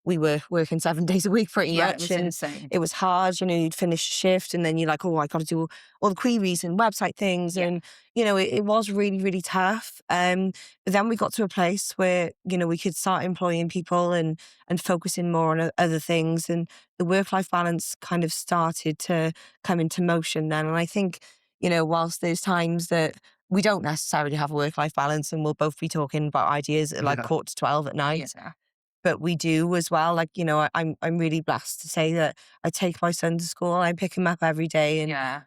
we were working 7 days a week pretty Yeah, it much, was and insane. it was hard. You'd finish a shift and then you're like, oh, I got to do all the queries and website things. Yeah. And, it was really, really tough. But then we got to a place where, we could start employing people and focusing more on other things. And the work-life balance kind of started to come into motion then. And I think, whilst there's times that we don't necessarily have a work-life balance and we'll both be talking about ideas at like Yeah. 11:45 at night, Yeah. but we do as well. Like, I'm really blessed to say that I take my son to school, I pick him up every day, and Yeah.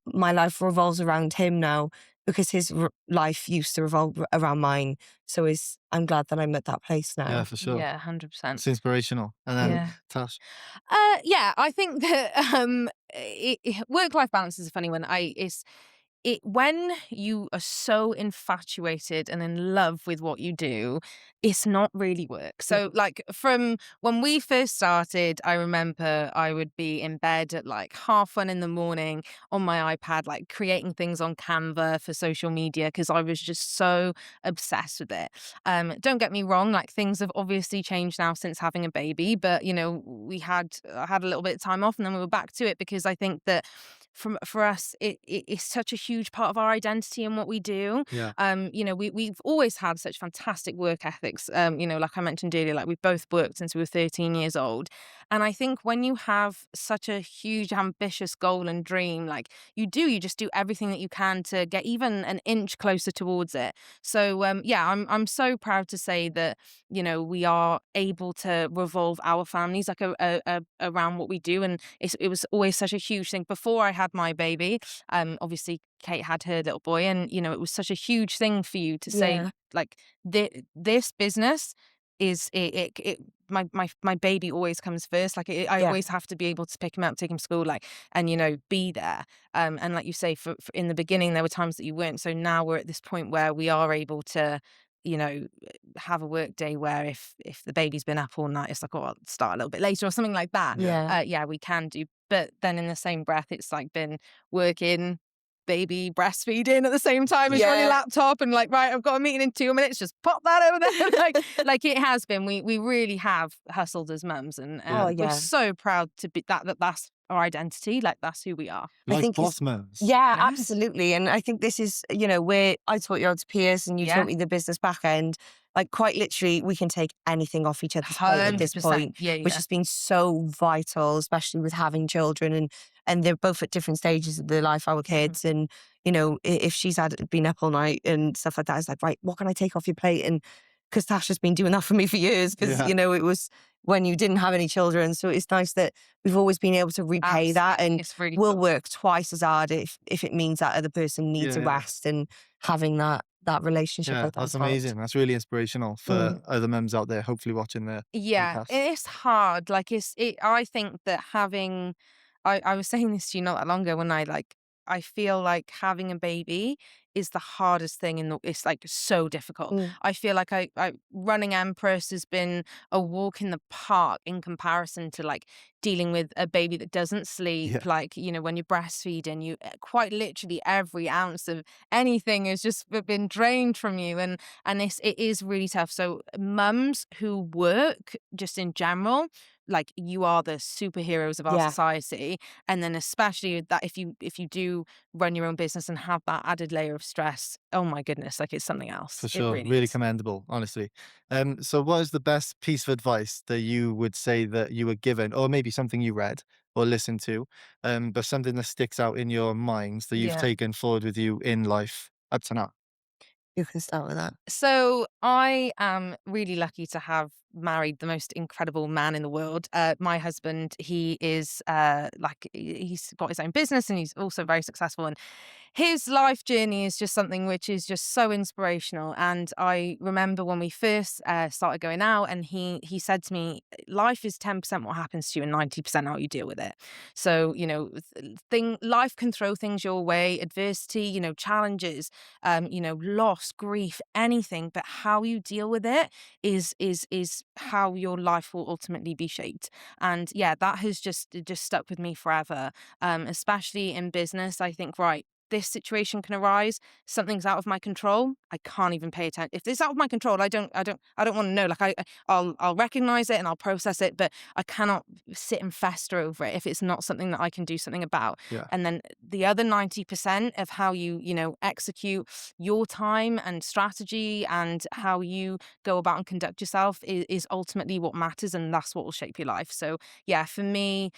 my life revolves around him now because his life used to revolve around mine. So I'm glad that I'm at that place now. Yeah, for sure. Yeah, 100%. It's inspirational. And then Yeah. Tash. Yeah, I think that work-life balance is a funny one. When you are so infatuated and in love with what you do, it's not really work. So like from when we first started, I remember I would be in bed at like 1:30 in the morning on my iPad, like creating things on Canva for social media, because I was just so obsessed with it. Don't get me wrong, like things have obviously changed now since having a baby, but I had a little bit of time off and then we were back to it, because I think that for us, it's such a huge part of our identity and what we do. Yeah. We've always had such fantastic work ethics. Like I mentioned earlier, like we've both worked since we were 13 years old. And I think when you have such a huge, ambitious goal and dream, like you just do everything that you can to get even an inch closer towards it. So, I'm so proud to say that, we are able to revolve our families like around what we do. And it was always such a huge thing. Before I had my baby, obviously Kate had her little boy, and it was such a huge thing for you to say, Yeah. like, this business is my baby always comes first. Like I Yeah. always have to be able to pick him up, take him to school, like, and be there. And like you say, for in the beginning there were times that you weren't. So now we're at this point where we are able to have a work day where if the baby's been up all night, it's like, oh, I'll start a little bit later or something like that. Yeah. We can do. But then in the same breath, it's like been working, baby, breastfeeding at the same time as you're on your Yeah. laptop, and like, right, I've got a meeting in 2 minutes, just pop that over there. like it has been. We really have hustled as mums, and Oh, we're yeah. so proud to be that's our identity. Like that's who we are. I Like think boss moms. Yeah, Yeah. absolutely. And I think this is, where I taught you how to pierce and you Yeah. taught me the business back end. Like quite literally, we can take anything off each other's plate at this 100%. point, Yeah, which yeah. has been so vital, especially with having children, and they're both at different stages of their life, our kids. And, if she's been up all night and stuff like that, it's like, right, what can I take off your plate? And because Tasha's been doing that for me for years, because, Yeah. it was when you didn't have any children. So it's nice that we've always been able to repay that, Absolutely. and It's really we'll cool. work twice as hard if it means that other person needs a Yeah. rest, and having that relationship Yeah, like that that's as well. amazing. That's really inspirational for other mums out there, hopefully watching the Yeah, podcast. it's hard. Like I think that having, I was saying this to you not that long ago when I feel like having a baby is the hardest thing it's like so difficult. Mm. I feel like I running Empress has been a walk in the park in comparison to like dealing with a baby that doesn't sleep. Yeah. Like, when you're breastfeeding, you quite literally every ounce of anything has just been drained from you. And it is really tough. So mums who work just in general, like you are the superheroes of our Yeah. society. And then especially that if you do run your own business and have that added layer of stress, oh my goodness, like it's something else. For It sure. really Really is. commendable, honestly. So what is the best piece of advice that you would say that you were given, or maybe something you read or listened to, but something that sticks out in your minds that you've Yeah. taken forward with you in life up to now? You can start with that. So I am really lucky to have married the most incredible man in the world. My husband, he is he's got his own business and he's also very successful. And his life journey is just something which is just so inspirational. And I remember when we first started going out, and he said to me, "Life is 10% what happens to you and 90% how you deal with it." So life can throw things your way, adversity, challenges, loss, grief, anything, but how you deal with it is how your life will ultimately be shaped. And yeah, that has just stuck with me forever. Especially in business, I think, right, this situation can arise. Something's out of my control. I can't even pay attention. If it's out of my control, I don't want to know. Like I'll recognize it and I'll process it, but I cannot sit and fester over it if it's not something that I can do something about. Yeah. And then the other 90% of how you execute your time and strategy and how you go about and conduct yourself is ultimately what matters, and that's what will shape your life. So yeah, for me,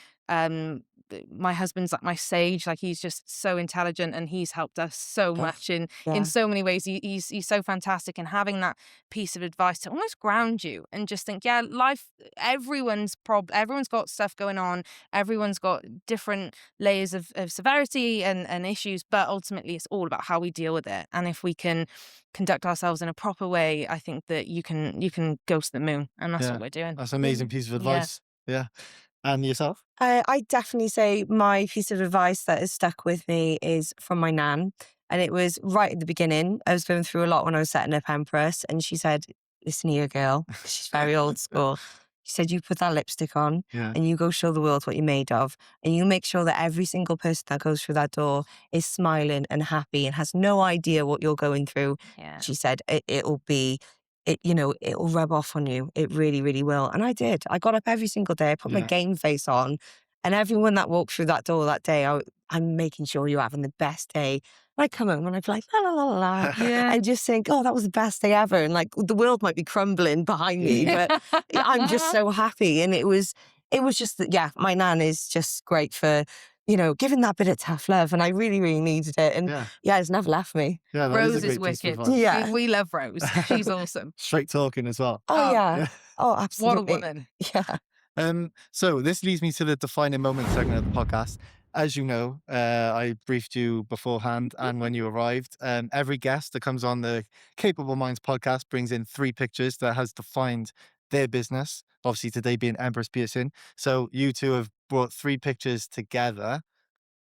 my husband's like my sage. Like he's just so intelligent and he's helped us so much in Yeah. so many ways. He's so fantastic, and having that piece of advice to almost ground you and just think, yeah, life, everyone's got stuff going on, everyone's got different layers of severity and issues, but ultimately it's all about how we deal with it. And if we can conduct ourselves in a proper way, I think that you can go to the moon, and that's Yeah. what we're doing. That's an amazing piece of Yeah. advice. Yeah. And yourself? I definitely say my piece of advice that has stuck with me is from my nan. And it was right at the beginning. I was going through a lot when I was setting up Empress. And she said, "Listen here, girl." She's very old school. She said, "You put that lipstick on Yeah. and you go show the world what you're made of. And you make sure that every single person that goes through that door is smiling and happy and has no idea what you're going through." Yeah. She said, it'll rub off on you. It really, really will. And I did. I got up every single day. I put my Yeah. game face on. And everyone that walked through that door that day, I'm making sure you're having the best day. And I come home and I'd be like, la, la, la, la, la, Yeah. and just think, oh, that was the best day ever. And like the world might be crumbling behind me, but I'm just so happy. And it was just that, yeah, my nan is just great for, giving that bit of tough love. And I really, really needed it. And yeah, it's never left me. Yeah, that Rose is a is great piece of wicked. advice. Yeah. We love Rose. She's awesome. Straight talking as well. Oh, Oh, yeah. Yeah. Oh, What a absolutely. woman. Yeah. So this leads me to the defining moment segment of the podcast. As you know, I briefed you beforehand, and when you arrived, every guest that comes on the Capable Minds podcast brings in 3 pictures that has defined their business. Obviously, today being Empress Piercing. So you two have brought 3 pictures together,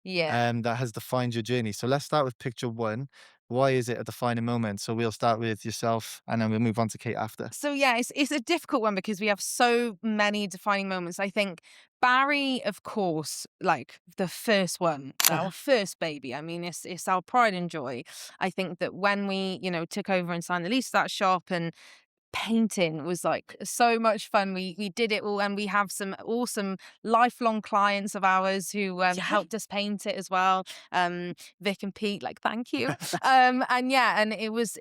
Yeah. that has defined your journey. So let's start with picture 1. Why is it a defining moment? So we'll start with yourself, and then we'll move on to Kate after. So yeah, it's a difficult one because we have so many defining moments. I think Barry, of course, like the first one, our first baby. I mean, it's our pride and joy. I think that when we, took over and signed the lease of that shop, and painting was like so much fun. We did it all, and we have some awesome lifelong clients of ours who helped us paint it as well. Vic and Pete, like, thank you. And yeah, and it was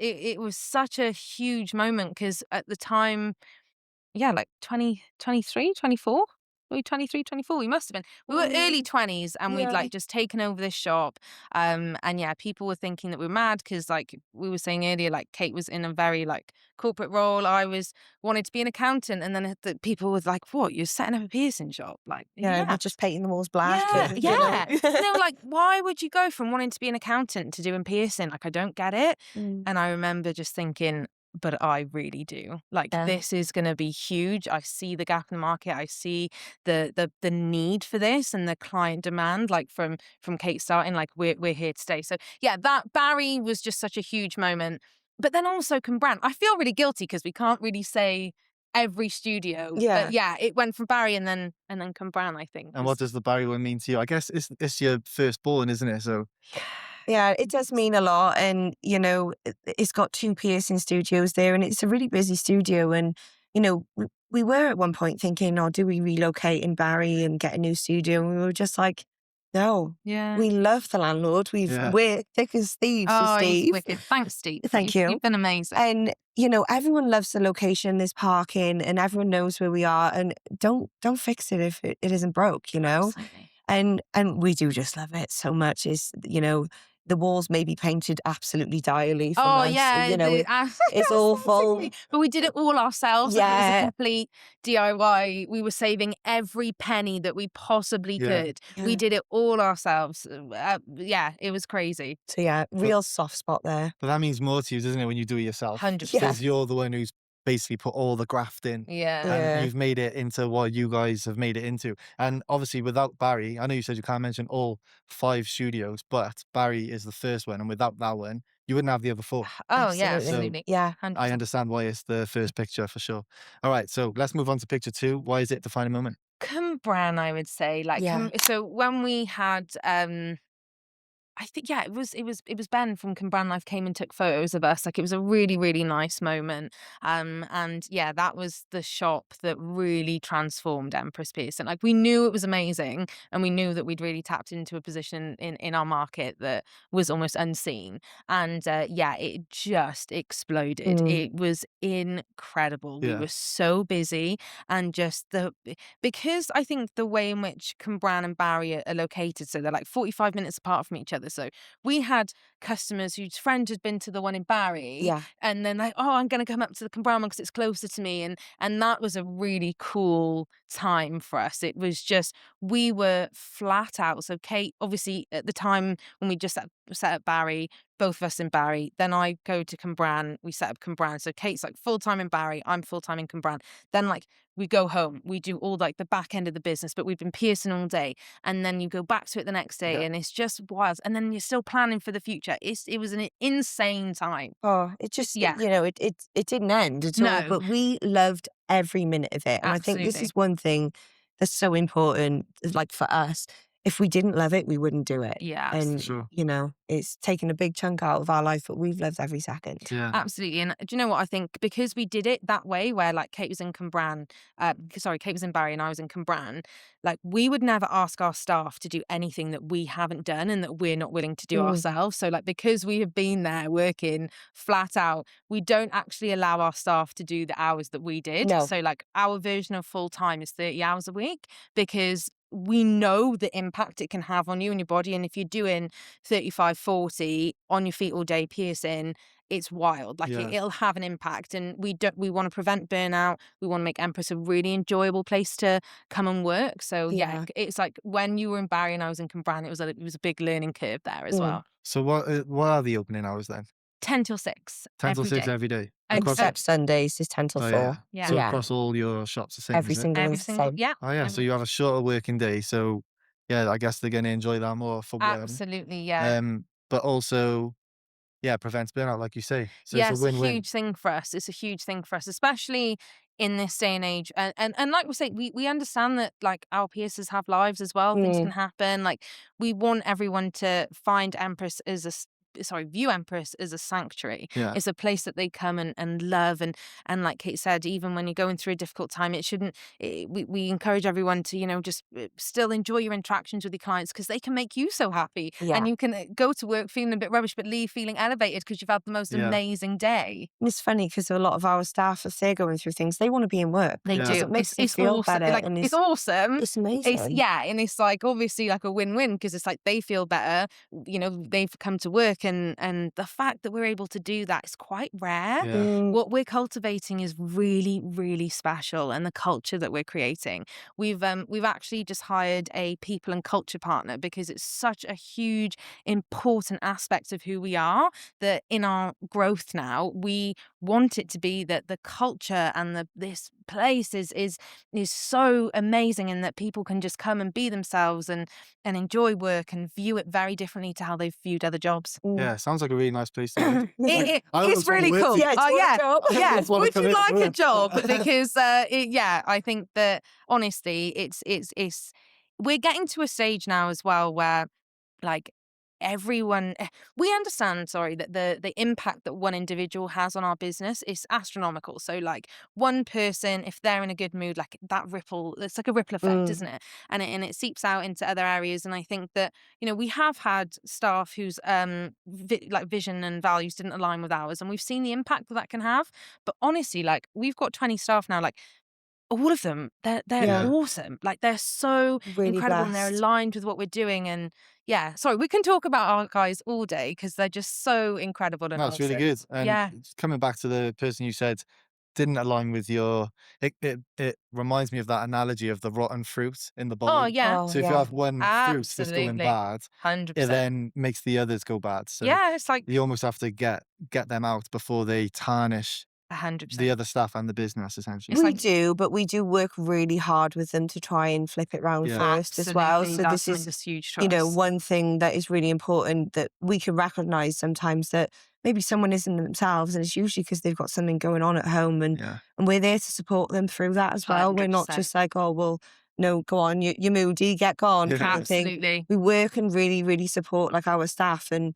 such a huge moment because at the time, yeah, like 20, 23, 24. were we 23, 24? We must have been. We were early 20s, and we'd like just taken over this shop. And yeah, people were thinking that we were mad because, like we were saying earlier, like Kate was in a very like corporate role. I was wanted to be an accountant, and then people were like, "What? You're setting up a piercing shop?" Like, We're just painting the walls black. Yeah, you know. yeah. And they were like, "Why would you go from wanting to be an accountant to doing piercing? Like, I don't get it." And I remember just thinking, but I really do. Like, this is going to be huge. I see the gap in the market. I see the need for this and the client demand. Like from Kate starting, like we're here to stay. So yeah, that Barry was just such a huge moment. But then also Cambran. I feel really guilty because we can't really say every studio. Yeah. But yeah, it went from Barry and then Cambran, I think. And what does the Barry one mean to you? I guess it's your firstborn, isn't it? So Yeah, it does mean a lot. And, it's got 2 piercing studios there, and it's a really busy studio. And, we were at one point thinking, oh, do we relocate in Barry and get a new studio? And we were just like, no. Yeah. We love the landlord. We're thick as thieves with Oh, he's Steve. wicked. Thanks, Steve. Thank you. You've been amazing. And, everyone loves the location, there's parking, and everyone knows where we are. And don't fix it if it isn't broke, Absolutely. And we do just love it so much. Is the walls may be painted absolutely direly from us. It's awful. But we did it all ourselves. Like, it was a Yeah. complete DIY. We were saving every penny that we possibly could. We did it all ourselves. It was crazy. So yeah, real soft spot there. but that means more to you, doesn't it, when you do it yourself? 100%. Because you're the one who's basically put all the graft in. Yeah. And you've made it into what you guys have made it into. And obviously without Barry, I know you said you can't mention all 5 studios, but Barry is the first one. And without that one, you wouldn't have the other 4. Oh, yeah, Absolutely. absolutely. Yeah. 100%. I understand why it's the first picture for sure. All right, so let's move on to picture 2. Why is it the defining moment? Cambran, I would say. Like, Yeah. so when we had I think it was Ben from Cambran Life came and took photos of us. Like, it was a really, really nice moment. And yeah, that was the shop that really transformed Empress Piercing. Like, we knew it was amazing, and we knew that we'd really tapped into a position in our market that was almost unseen. And it just exploded. It was incredible. We Yeah. were so busy, and just because I think the way in which Cambran and Barry are located, so they're like 45 minutes apart from each other. So we had customers whose friend had been to the one in Barry, Yeah. and then like, oh, I'm going to come up to the Cambran one because it's closer to me, and that was a really cool time for us. It was just, we were flat out. So Kate, obviously at the time when we just set up Barry, both of us in Barry, then I go to Cambran, we set up Cambran. So Kate's like full-time in Barry, I'm full-time in Cambran. Then like we go home, we do all like the back end of the business, but we've been piercing all day, and then you go back to it the next day, and it's just wild. And then you're still planning for the future. It was an insane time. Oh, it just, Yeah. it didn't end at all, No. but we loved every minute of it. And I think this Absolutely. is one thing that's so important, like for us. If we didn't love it, we wouldn't do it. Yeah, And, Sure. it's taken a big chunk out of our life, but we've loved every second. Yeah. Absolutely. And do you know what I think? Because we did it that way, where like Kate was in Cambran, Kate was in Barry and I was in Cambran, like we would never ask our staff to do anything that we haven't done and that we're not willing to do ourselves. So like, because we have been there working flat out, we don't actually allow our staff to do the hours that we did. No. So like our version of full time is 30 hours a week, because we know the impact it can have on you and your body. And if you're doing 35, 40 on your feet all day piercing, it's wild. Like Yeah. it'll have an impact. And we want to prevent burnout. We want to make Empress a really enjoyable place to come and work. So yeah, it's like when you were in Barry and I was in Cambran, it was a big learning curve there as well. So what are the opening hours then? 10 till 6. 10 till every 6 day. every day? Except Sundays is 10 till 4. yeah. Yeah. So Yeah. across all your shops the same, Every is it? single Every is the single, same. yeah. Oh yeah, so you have a shorter working day. So yeah, I guess they're going to enjoy that more for one. Absolutely, yeah. But also, yeah, prevents burnout, like you say. So Yeah, it's a win-win. huge thing for us. It's a huge thing for us, especially in this day and age. And like we say, we understand that like our piercers have lives as well. Things can happen. Like, we want everyone to find Empress as view Empress as a sanctuary. Yeah. It's a place that they come and love, and like Kate said, even when you're going through a difficult time, we encourage everyone to, just still enjoy your interactions with your clients, because they can make you so happy. Yeah. And you can go to work feeling a bit rubbish but leave feeling elevated because you've had the most Yeah. amazing day. And it's funny because a lot of our staff, if they're going through things, they want to be in work. They Yeah. do. It makes them It's feel awesome. better. Like, and it's awesome. It's amazing. And it's like obviously like a win-win, because it's like they feel better, they've come to work, and the fact that we're able to do that is quite rare. Yeah. Mm, What we're cultivating is really, really special, and the culture that we're creating. We've actually just hired a people and culture partner, because it's such a huge, important aspect of who we are, that in our growth now, we want it to be that the culture and this place is so amazing, and that people can just come and be themselves and enjoy work and view it very differently to how they've viewed other jobs. Yeah, sounds like a really nice place to live. It I it's almost wanna really work cool. here. Yeah, do you want a job? Yeah. just wanna Would come you in and like a work. job? Because I think that honestly, it's we're getting to a stage now as well where, like, everyone we understand, sorry, that the impact that one individual has on our business is astronomical. So like, one person, if they're in a good mood, like that ripple, it's like a ripple effect, isn't it? And it seeps out into other areas. And I think that, we have had staff whose like vision and values didn't align with ours, and we've seen the impact that can have. But honestly, like, we've got 20 staff now, like, all of them, they're Yeah. awesome. Like, they're so Really incredible, and they're blessed. aligned with what we're doing. And yeah, sorry, we can talk about our guys all day, because they're just so incredible and No, it's really awesome. good. And Yeah. coming back to the person you said didn't align with your, it reminds me of that analogy of the rotten fruit in the bowl. Oh yeah, Oh, So if you yeah. have one fruit that's going absolutely, bad, it 100%. then makes the others go bad. So Yeah, it's like you almost have to get them out before they tarnish 100%. the other staff and the business, essentially. It's We like- do, but we do work really hard with them to try and flip it round Yeah. first as well. Absolutely, So that's this something is, that's huge to us. one thing that is really important, that we can recognise sometimes that maybe someone isn't themselves, and it's usually because they've got something going on at home, and Yeah. we're there to support them through that as well. We're not 100%. just like, oh, well, no, go on, you're moody, get gone, Yeah. kind of thing. Absolutely. We work and really, really support like our staff. And,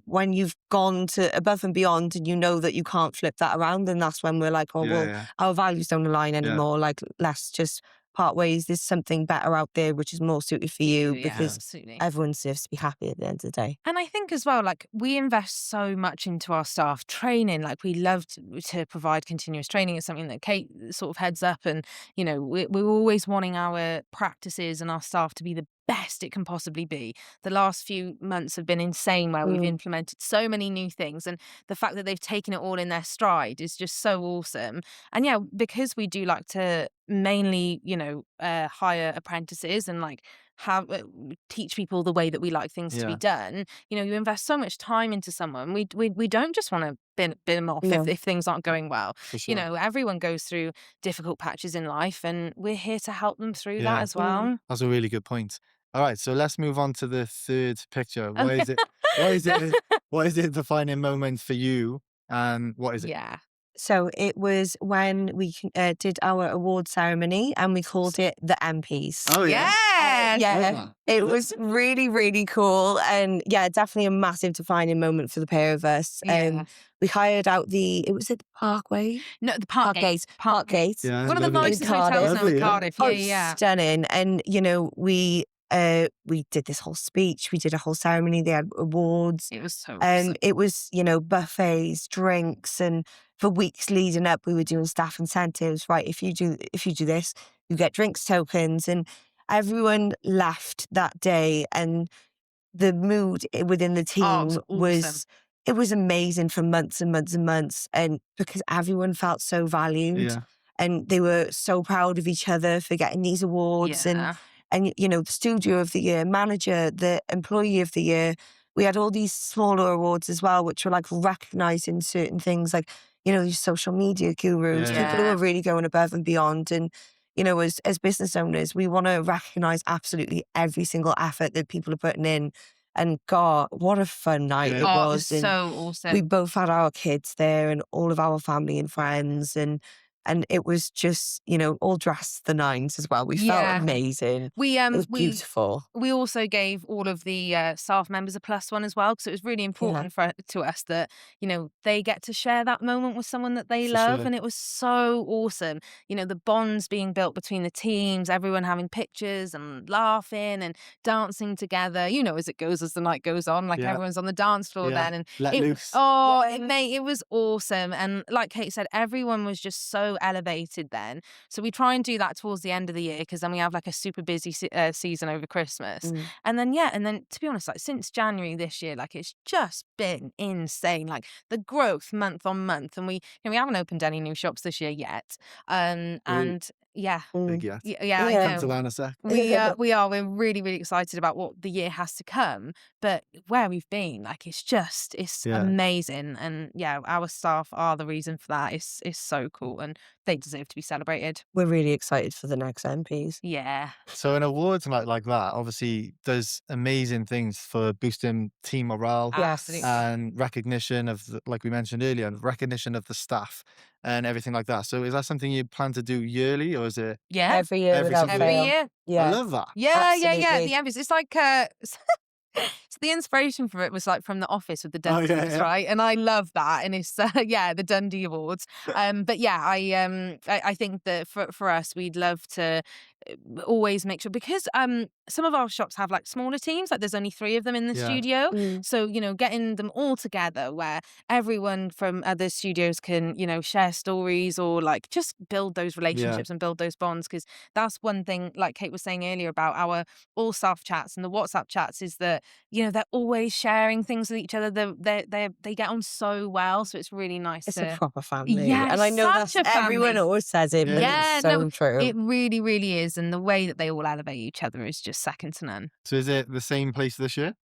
when you've gone to above and beyond, and you know that you can't flip that around, then that's when we're like, oh, Yeah, well, yeah. our values don't align anymore. Like, let's just part ways. There's something better out there which is more suited for you, Yeah, because absolutely. everyone deserves to be happy at the end of the day. And I think as well, like, we invest so much into our staff training. Like, we love to provide continuous training. It's something that Kate sort of heads up. And, we're always wanting our practices and our staff to be the best it can possibly be. The last few months have been insane, where we've implemented so many new things. And the fact that they've taken it all in their stride is just so awesome. And yeah, because we do like to mainly, hire apprentices and like have teach people the way that we like things to be Yeah. done. You invest so much time into someone. We don't just want to bin them off No. if things aren't going well. For sure. Everyone goes through difficult patches in life, and we're here to help them through Yeah. that as well. That's a really good point. All right, so let's move on to the third picture. What is it? What is it defining moment for you, and what is it? Yeah. So it was when we did our award ceremony, and we called it the MPs. Oh yeah. Yes. Yeah, it was really, really cool. And yeah, definitely a massive defining moment for the pair of us. Yeah. We hired out it was at the Parkway? No, the Parkgate. Parkgate. Yeah, One of the lovely. nicest In hotels now Cardiff. in Lovely, yeah. Cardiff. Oh, Yeah. stunning. And, we did this whole speech, we did a whole ceremony, they had awards. It was so And awesome. it was, buffets, drinks, and for weeks leading up, we were doing staff incentives. Right, if you do this, you get drinks tokens, and everyone left that day, and the mood within the team Oh, it was awesome. it was amazing for months and months and months, and because everyone felt so valued, Yeah. and they were so proud of each other for getting these awards, Yeah. and the studio of the year, manager, the employee of the year. We had all these smaller awards as well, which were like recognising certain things, like, these social media gurus, Yeah. people who Yeah. are really going above and beyond. And, as business owners, we want to recognise absolutely every single effort that people are putting in. And God, what a fun night Yeah. it Oh, it was. was And so awesome. we both had our kids there, and all of our family and friends. And and it was just, all dressed to the nines as well. We Yeah. felt amazing. We It was beautiful. we also gave all of the staff members a +1 as well, because it was really important to us that they get to share that moment with someone that they For love, sure. and it was so awesome. The bonds being built between the teams, everyone having pictures and laughing and dancing together. As it goes as the night goes on, like Yeah. everyone's on the dance floor Yeah. then, and Let loose. it was awesome. And like Kate said, everyone was just so elevated then. So we try and do that towards the end of the year, because then we have like a super busy season over Christmas. And then to be honest, like since January this year, like it's just been insane. Like the growth month on month, and we haven't opened any new shops this year yet. And yeah, Big yet. I Yeah. Come know. to that in a sec. We're really, really excited about what the year has to come, but where we've been, like it's Yeah. amazing. And our staff are the reason for that. It's so cool, and they deserve to be celebrated. We're really excited for the next MPs. Yeah. So an awards night like that obviously does amazing things for boosting team morale Absolutely. and recognition of, like we mentioned earlier, recognition of the staff and everything like that. So is that something you plan to do yearly, or is it? Yeah. Every year Every without single Every fail. year. I Yeah. love that. Yeah. Absolutely. The Empress. It's like so the inspiration for it was like from The Office with the Oh, yeah, Dundies, yeah. right? And I love that, and it's the Dundee Awards. But I think that for us, we'd love to always make sure, because some of our shops have like smaller teams, like there's only 3 of them in the Yeah. studio. Mm. So getting them all together where everyone from other studios can share stories, or like just build those relationships and build those bonds, because that's one thing, like Kate was saying earlier about our all staff chats and the WhatsApp chats, is that they're always sharing things with each other. They get on so well, so it's really nice. It's a proper family. Yeah, and I know such that's a everyone family. always says it, but Yeah, it's so no, true. It really, really is, and the way that they all elevate each other is just second to none. So is it the same place this year?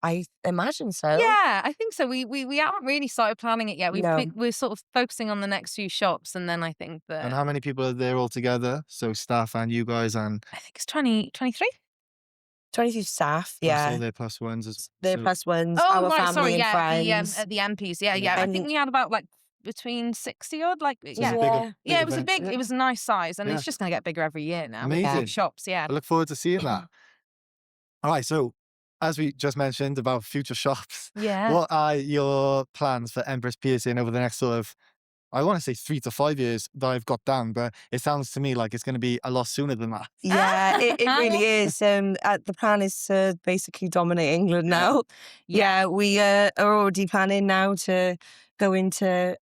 I imagine so. Yeah, I think so. We haven't really started planning it yet. No. We're sort of focusing on the next few shops, and then I think that And how many people are there all together? So staff and you guys, and I think it's 2023. 22 staff, that's yeah. all their +1s. Their So +1s, Oh, our right, family sorry, and yeah, friends. the MPs, yeah. Yeah. I And- think we had about like between 60 odd, like So it's yeah. a Yeah. bigger Yeah, it was a event. big, it was a nice size, and Yeah. it's just going to get bigger every year now. with Amazing. more shops, yeah. I look forward to seeing that. All right, so as we just mentioned about future shops, Yeah. what are your plans for Empress Piercing over the next sort of, I want to say 3 to 5 years that I've got down, but it sounds to me like it's going to be a lot sooner than that. Yeah, it really is. The plan is to basically dominate England now. Yeah, we are already planning now to go into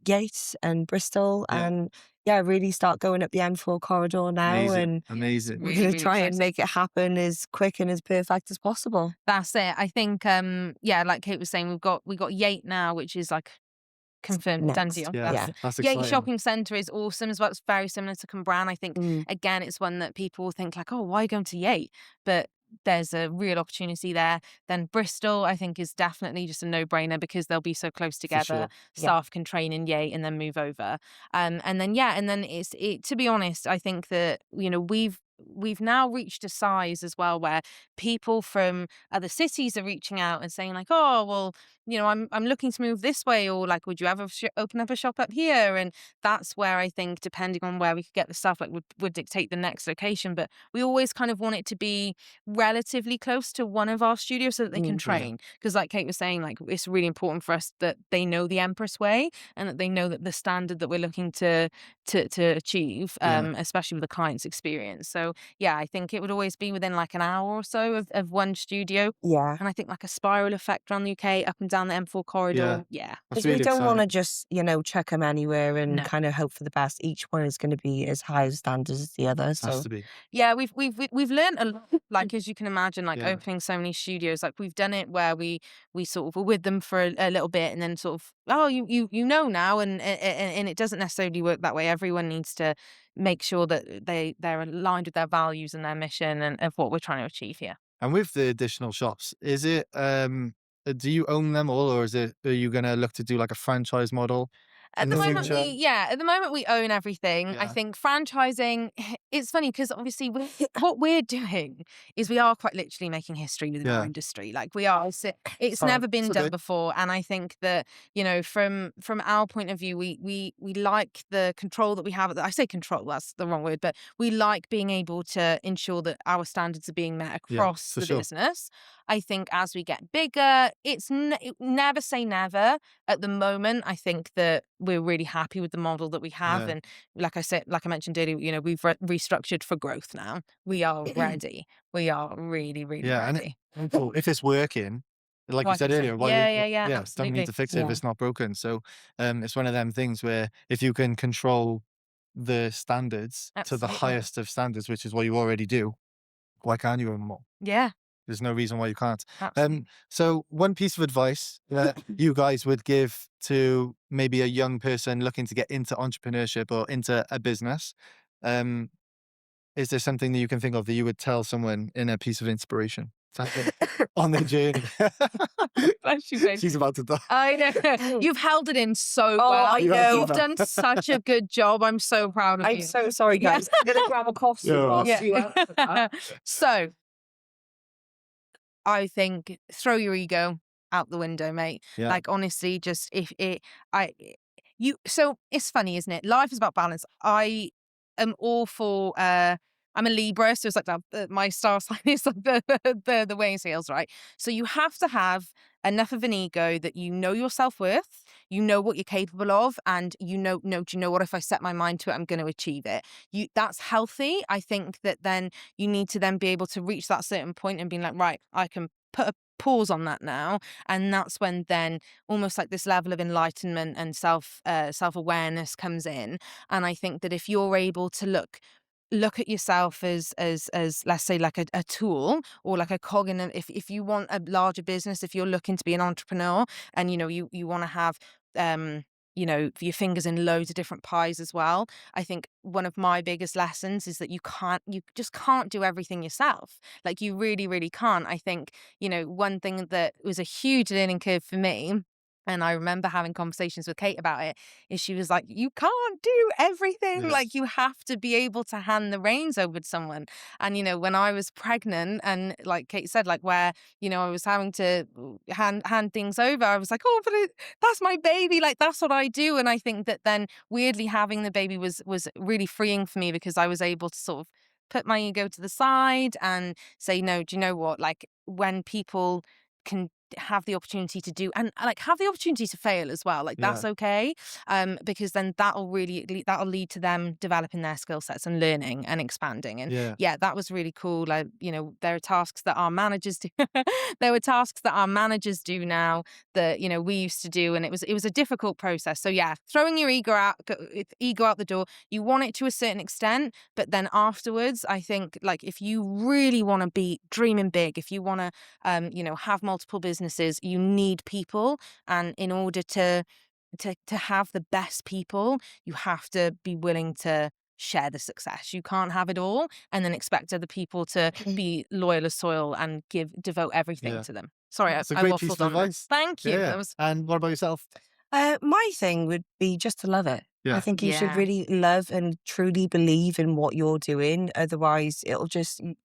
Yates and Bristol, Yeah. and really start going up the M4 corridor now. Amazing. And Amazing. we're Really, going really to try and exciting. make it happen as quick and as perfect as possible. That's it. I think, like Kate was saying, we got Yate now, which is like confirmed, done Next. deal. Yeah, Yeah. that's Yate exciting. Shopping Centre is awesome as well. It's very similar to Cambran. I think again, it's one that people think like, oh, why are you going to Yate? But there's a real opportunity there. Then Bristol, I think, is definitely just a no-brainer, because they'll be so close together. sure. Yeah. Staff can train in Yate and then move over. And then to be honest, I think that we've now reached a size as well where people from other cities are reaching out and saying like, oh, well, I'm looking to move this way, or like, would you ever open up a shop up here? And that's where I think, depending on where we could get the stuff, like would dictate the next location. But we always kind of want it to be relatively close to one of our studios so that they can train. Because like Kate was saying, like it's really important for us that they know the Empress way, and that they know that the standard that we're looking to achieve, especially with the client's experience. So yeah, I think it would always be within like an hour or so of one studio. Yeah. And I think like a spiral effect around the UK, up and down the M4 corridor. Yeah. That's Because really we don't want to exciting. just, chuck them anywhere and No. kind of hope for the best. Each one is going to be as high a standard as the other. Has So to be. Yeah, we've learned a lot. Like, as you can imagine, like Yeah. opening so many studios, like we've done it where we sort of were with them for a little bit, and then sort of, oh, you know now, and it doesn't necessarily work that way. Everyone needs to make sure that they're aligned with their values and their mission and of what we're trying to achieve here. And with the additional shops, is it, do you own them all, or are you going to look to do like a franchise model? At in the the moment, future? at the moment we own everything. I Yeah. think franchising, it's funny because obviously what we're doing is we are quite literally making history within our Yeah. industry. Like we are, it's Alright, never been it's done okay. before. And I think that, from our point of view, we like the control that we have. I say control, that's the wrong word, but we like being able to ensure that our standards are being met Yeah, across for the sure. business. I think as we get bigger, never say never. At the moment, I think that we're really happy with the model that we have. Yeah. And like I mentioned earlier, we've restructured for growth now. We are ready. We are really, really Yeah, and ready. if it's working, like you Like said you say, earlier, why yeah, don't need absolutely. to fix it if Yeah. it's not broken. So it's one of them things where if you can control the standards to the Absolutely. highest of standards, which is what you already do, why can't you own more? Yeah, There's no reason why you can't. absolutely. So one piece of advice that you guys would give to maybe a young person looking to get into entrepreneurship or into a business, um, is there something that you can think of that you would tell someone in a piece of inspiration on their journey? Bless you, babe. She's about to die. I know. You've held it in so Oh, well. I know. You've done such a good job. I'm so proud of I'm you. so sorry, Yeah. guys. I'm gonna grab a coffee Yeah. whilst you answer that. So I think throw your ego out the window, mate. Yeah. Like honestly, just if it I you so it's funny, isn't it? Life is about balance. I am all for I'm a Libra, so it's like my star sign is like the weighing scales, right? So you have to have enough of an ego that you know your self-worth, you know what you're capable of, and do you know what, if I set my mind to it, I'm going to achieve it. That's healthy. I think that then you need to then be able to reach that certain point and be like, right, I can put a pause on that now. And that's when then almost like this level of enlightenment and self-awareness comes in. And I think that if you're able to look at yourself as let's say like a tool or like a cog in if you want a larger business, if you're looking to be an entrepreneur and you want to have your fingers in loads of different pies as well. I think one of my biggest lessons is that you just can't do everything yourself. Like you really, really can't. I think, one thing that was a huge learning curve for me, and I remember having conversations with Kate about it, is she was like, you can't do everything. Yes. Like you have to be able to hand the reins over to someone. And, when I was pregnant and like Kate said, like where, I was having to hand things over, I was like, oh, but that's my baby. Like that's what I do. And I think that then weirdly having the baby was really freeing for me because I was able to sort of put my ego to the side and say, no, do you know what? Like when people can have the opportunity to do and like have the opportunity to fail as well, like that's Yeah. okay, because then that'll lead to them developing their skill sets and learning and expanding. And Yeah. that was really cool. Like there are tasks that our managers do there were tasks that our managers do now that we used to do, and it was a difficult process. So yeah, throwing your ego out the door. You want it to a certain extent, but then afterwards I think like if you really want to be dreaming big, if you want to have multiple businesses, you need people. And in order to have the best people, you have to be willing to share the success. You can't have it all and then expect other people to be loyal as soil and devote everything Yeah. to them. Sorry, It's a I great piece waffled of on there. advice. Thank you. Yeah. That was And what about yourself? My thing would be just to love it. Yeah. I think you should Yeah. really love and truly believe in what you're doing. Otherwise, it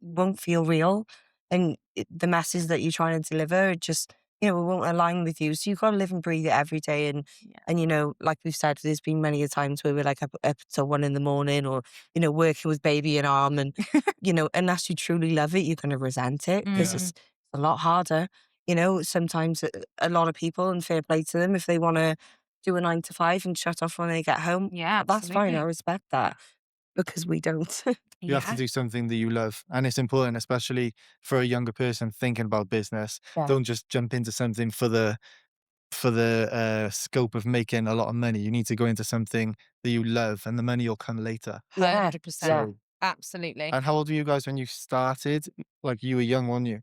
won't feel real. And the message that you're trying to deliver, it just, it won't align with you. So you've got to live and breathe it every day. And like we've said, there's been many a times where we're like up till 1 a.m. or, working with baby in arm. And, unless you truly love it, you're going to resent it because it's a lot harder. Sometimes a lot of people, and fair play to them, if they want to do a 9 to 5 and shut off when they get home, Yeah, that's fine. absolutely. I respect that because we don't. You have to do something that you love. And it's important, especially for a younger person thinking about business. Yeah. Don't just jump into something for the scope of making a lot of money. You need to go into something that you love and the money will come later. Yeah. 100%. So, Absolutely. and how old were you guys when you started? Like you were young, weren't you?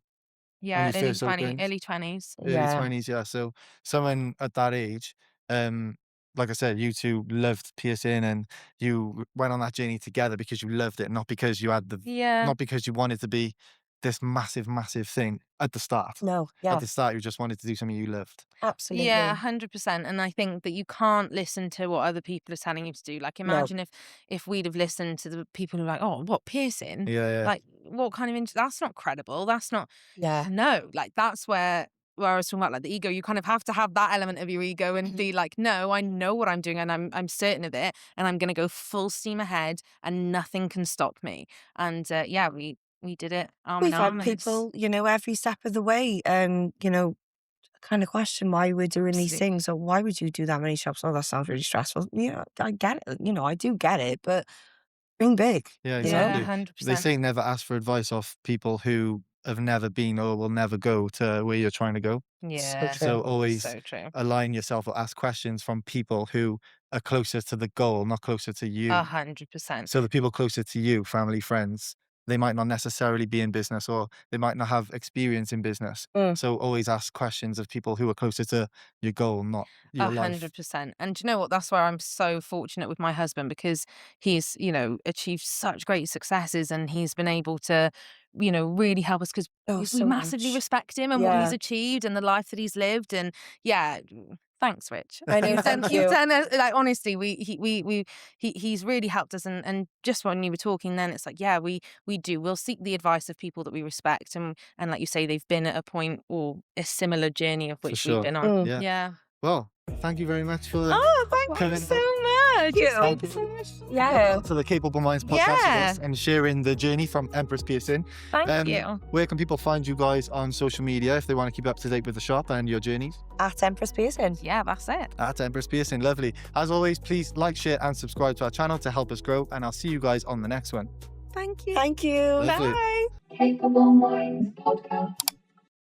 Yeah, you early first opened? early 20s. Early Yeah. 20s, yeah. So someone at that age, like I said, you two loved piercing and you went on that journey together because you loved it, not because you had Yeah. not because you wanted to be this massive, massive thing at the start. No, yeah, At the start, you just wanted to do something you loved. absolutely. Yeah, 100%. And I think that you can't listen to what other people are telling you to do. Like, No. imagine if we'd have listened to the people who are like, oh, what, piercing? Yeah, yeah. Like, what kind of that's not credible. That's not. Yeah. No, like that's where I was talking about, like the ego. You kind of have to have that element of your ego and be like, no, I know what I'm doing and I'm certain of it, and I'm going to go full steam ahead, and nothing can stop me. And yeah, we did it arm We've in arm. had and it's- people, every step of the way, kind of question why we're doing these Absolutely. things, or why would you do that many shops? Oh, that sounds really stressful. Yeah, I get it. I do get it, but dream big. Yeah, you know? exactly. Yeah, 100%. They say never ask for advice off people who have never been or will never go to where you're trying to go. Yeah, true. So always so true. align yourself or ask questions from people who are closer to the goal, not closer to you. 100%. So the people closer to you, family, friends, they might not necessarily be in business, or they might not have experience in business. Mm. So always ask questions of people who are closer to your goal, not your life. 100%. And do you know what? That's where I'm so fortunate with my husband, because he's, achieved such great successes, and he's been able to, really help us, because Oh, we so massively much. respect him and what he's Yeah. achieved and the life that he's lived. And yeah, thanks, Rich. I know, You've done, thank you've you. done like, honestly, he's really helped us. And just when you were talking, then it's like, yeah, we'll seek the advice of people that we respect, and like you say, they've been at a point or a similar journey of which sure. we've been on. Mm. Yeah. Yeah. Well, thank you very much for Oh, thank Coming you so much. Thank you. It's so much. Yeah. to the Capable Minds podcast with Yeah. us and sharing the journey from Empress Piercing. Thank you. Where can people find you guys on social media if they want to keep up to date with the shop and your journeys? At Empress Piercing. Yeah, that's it. At Empress Piercing. Lovely. As always, please like, share and subscribe to our channel to help us grow, and I'll see you guys on the next one. Thank you. Thank you. Lovely. Bye. Capable Minds Podcast.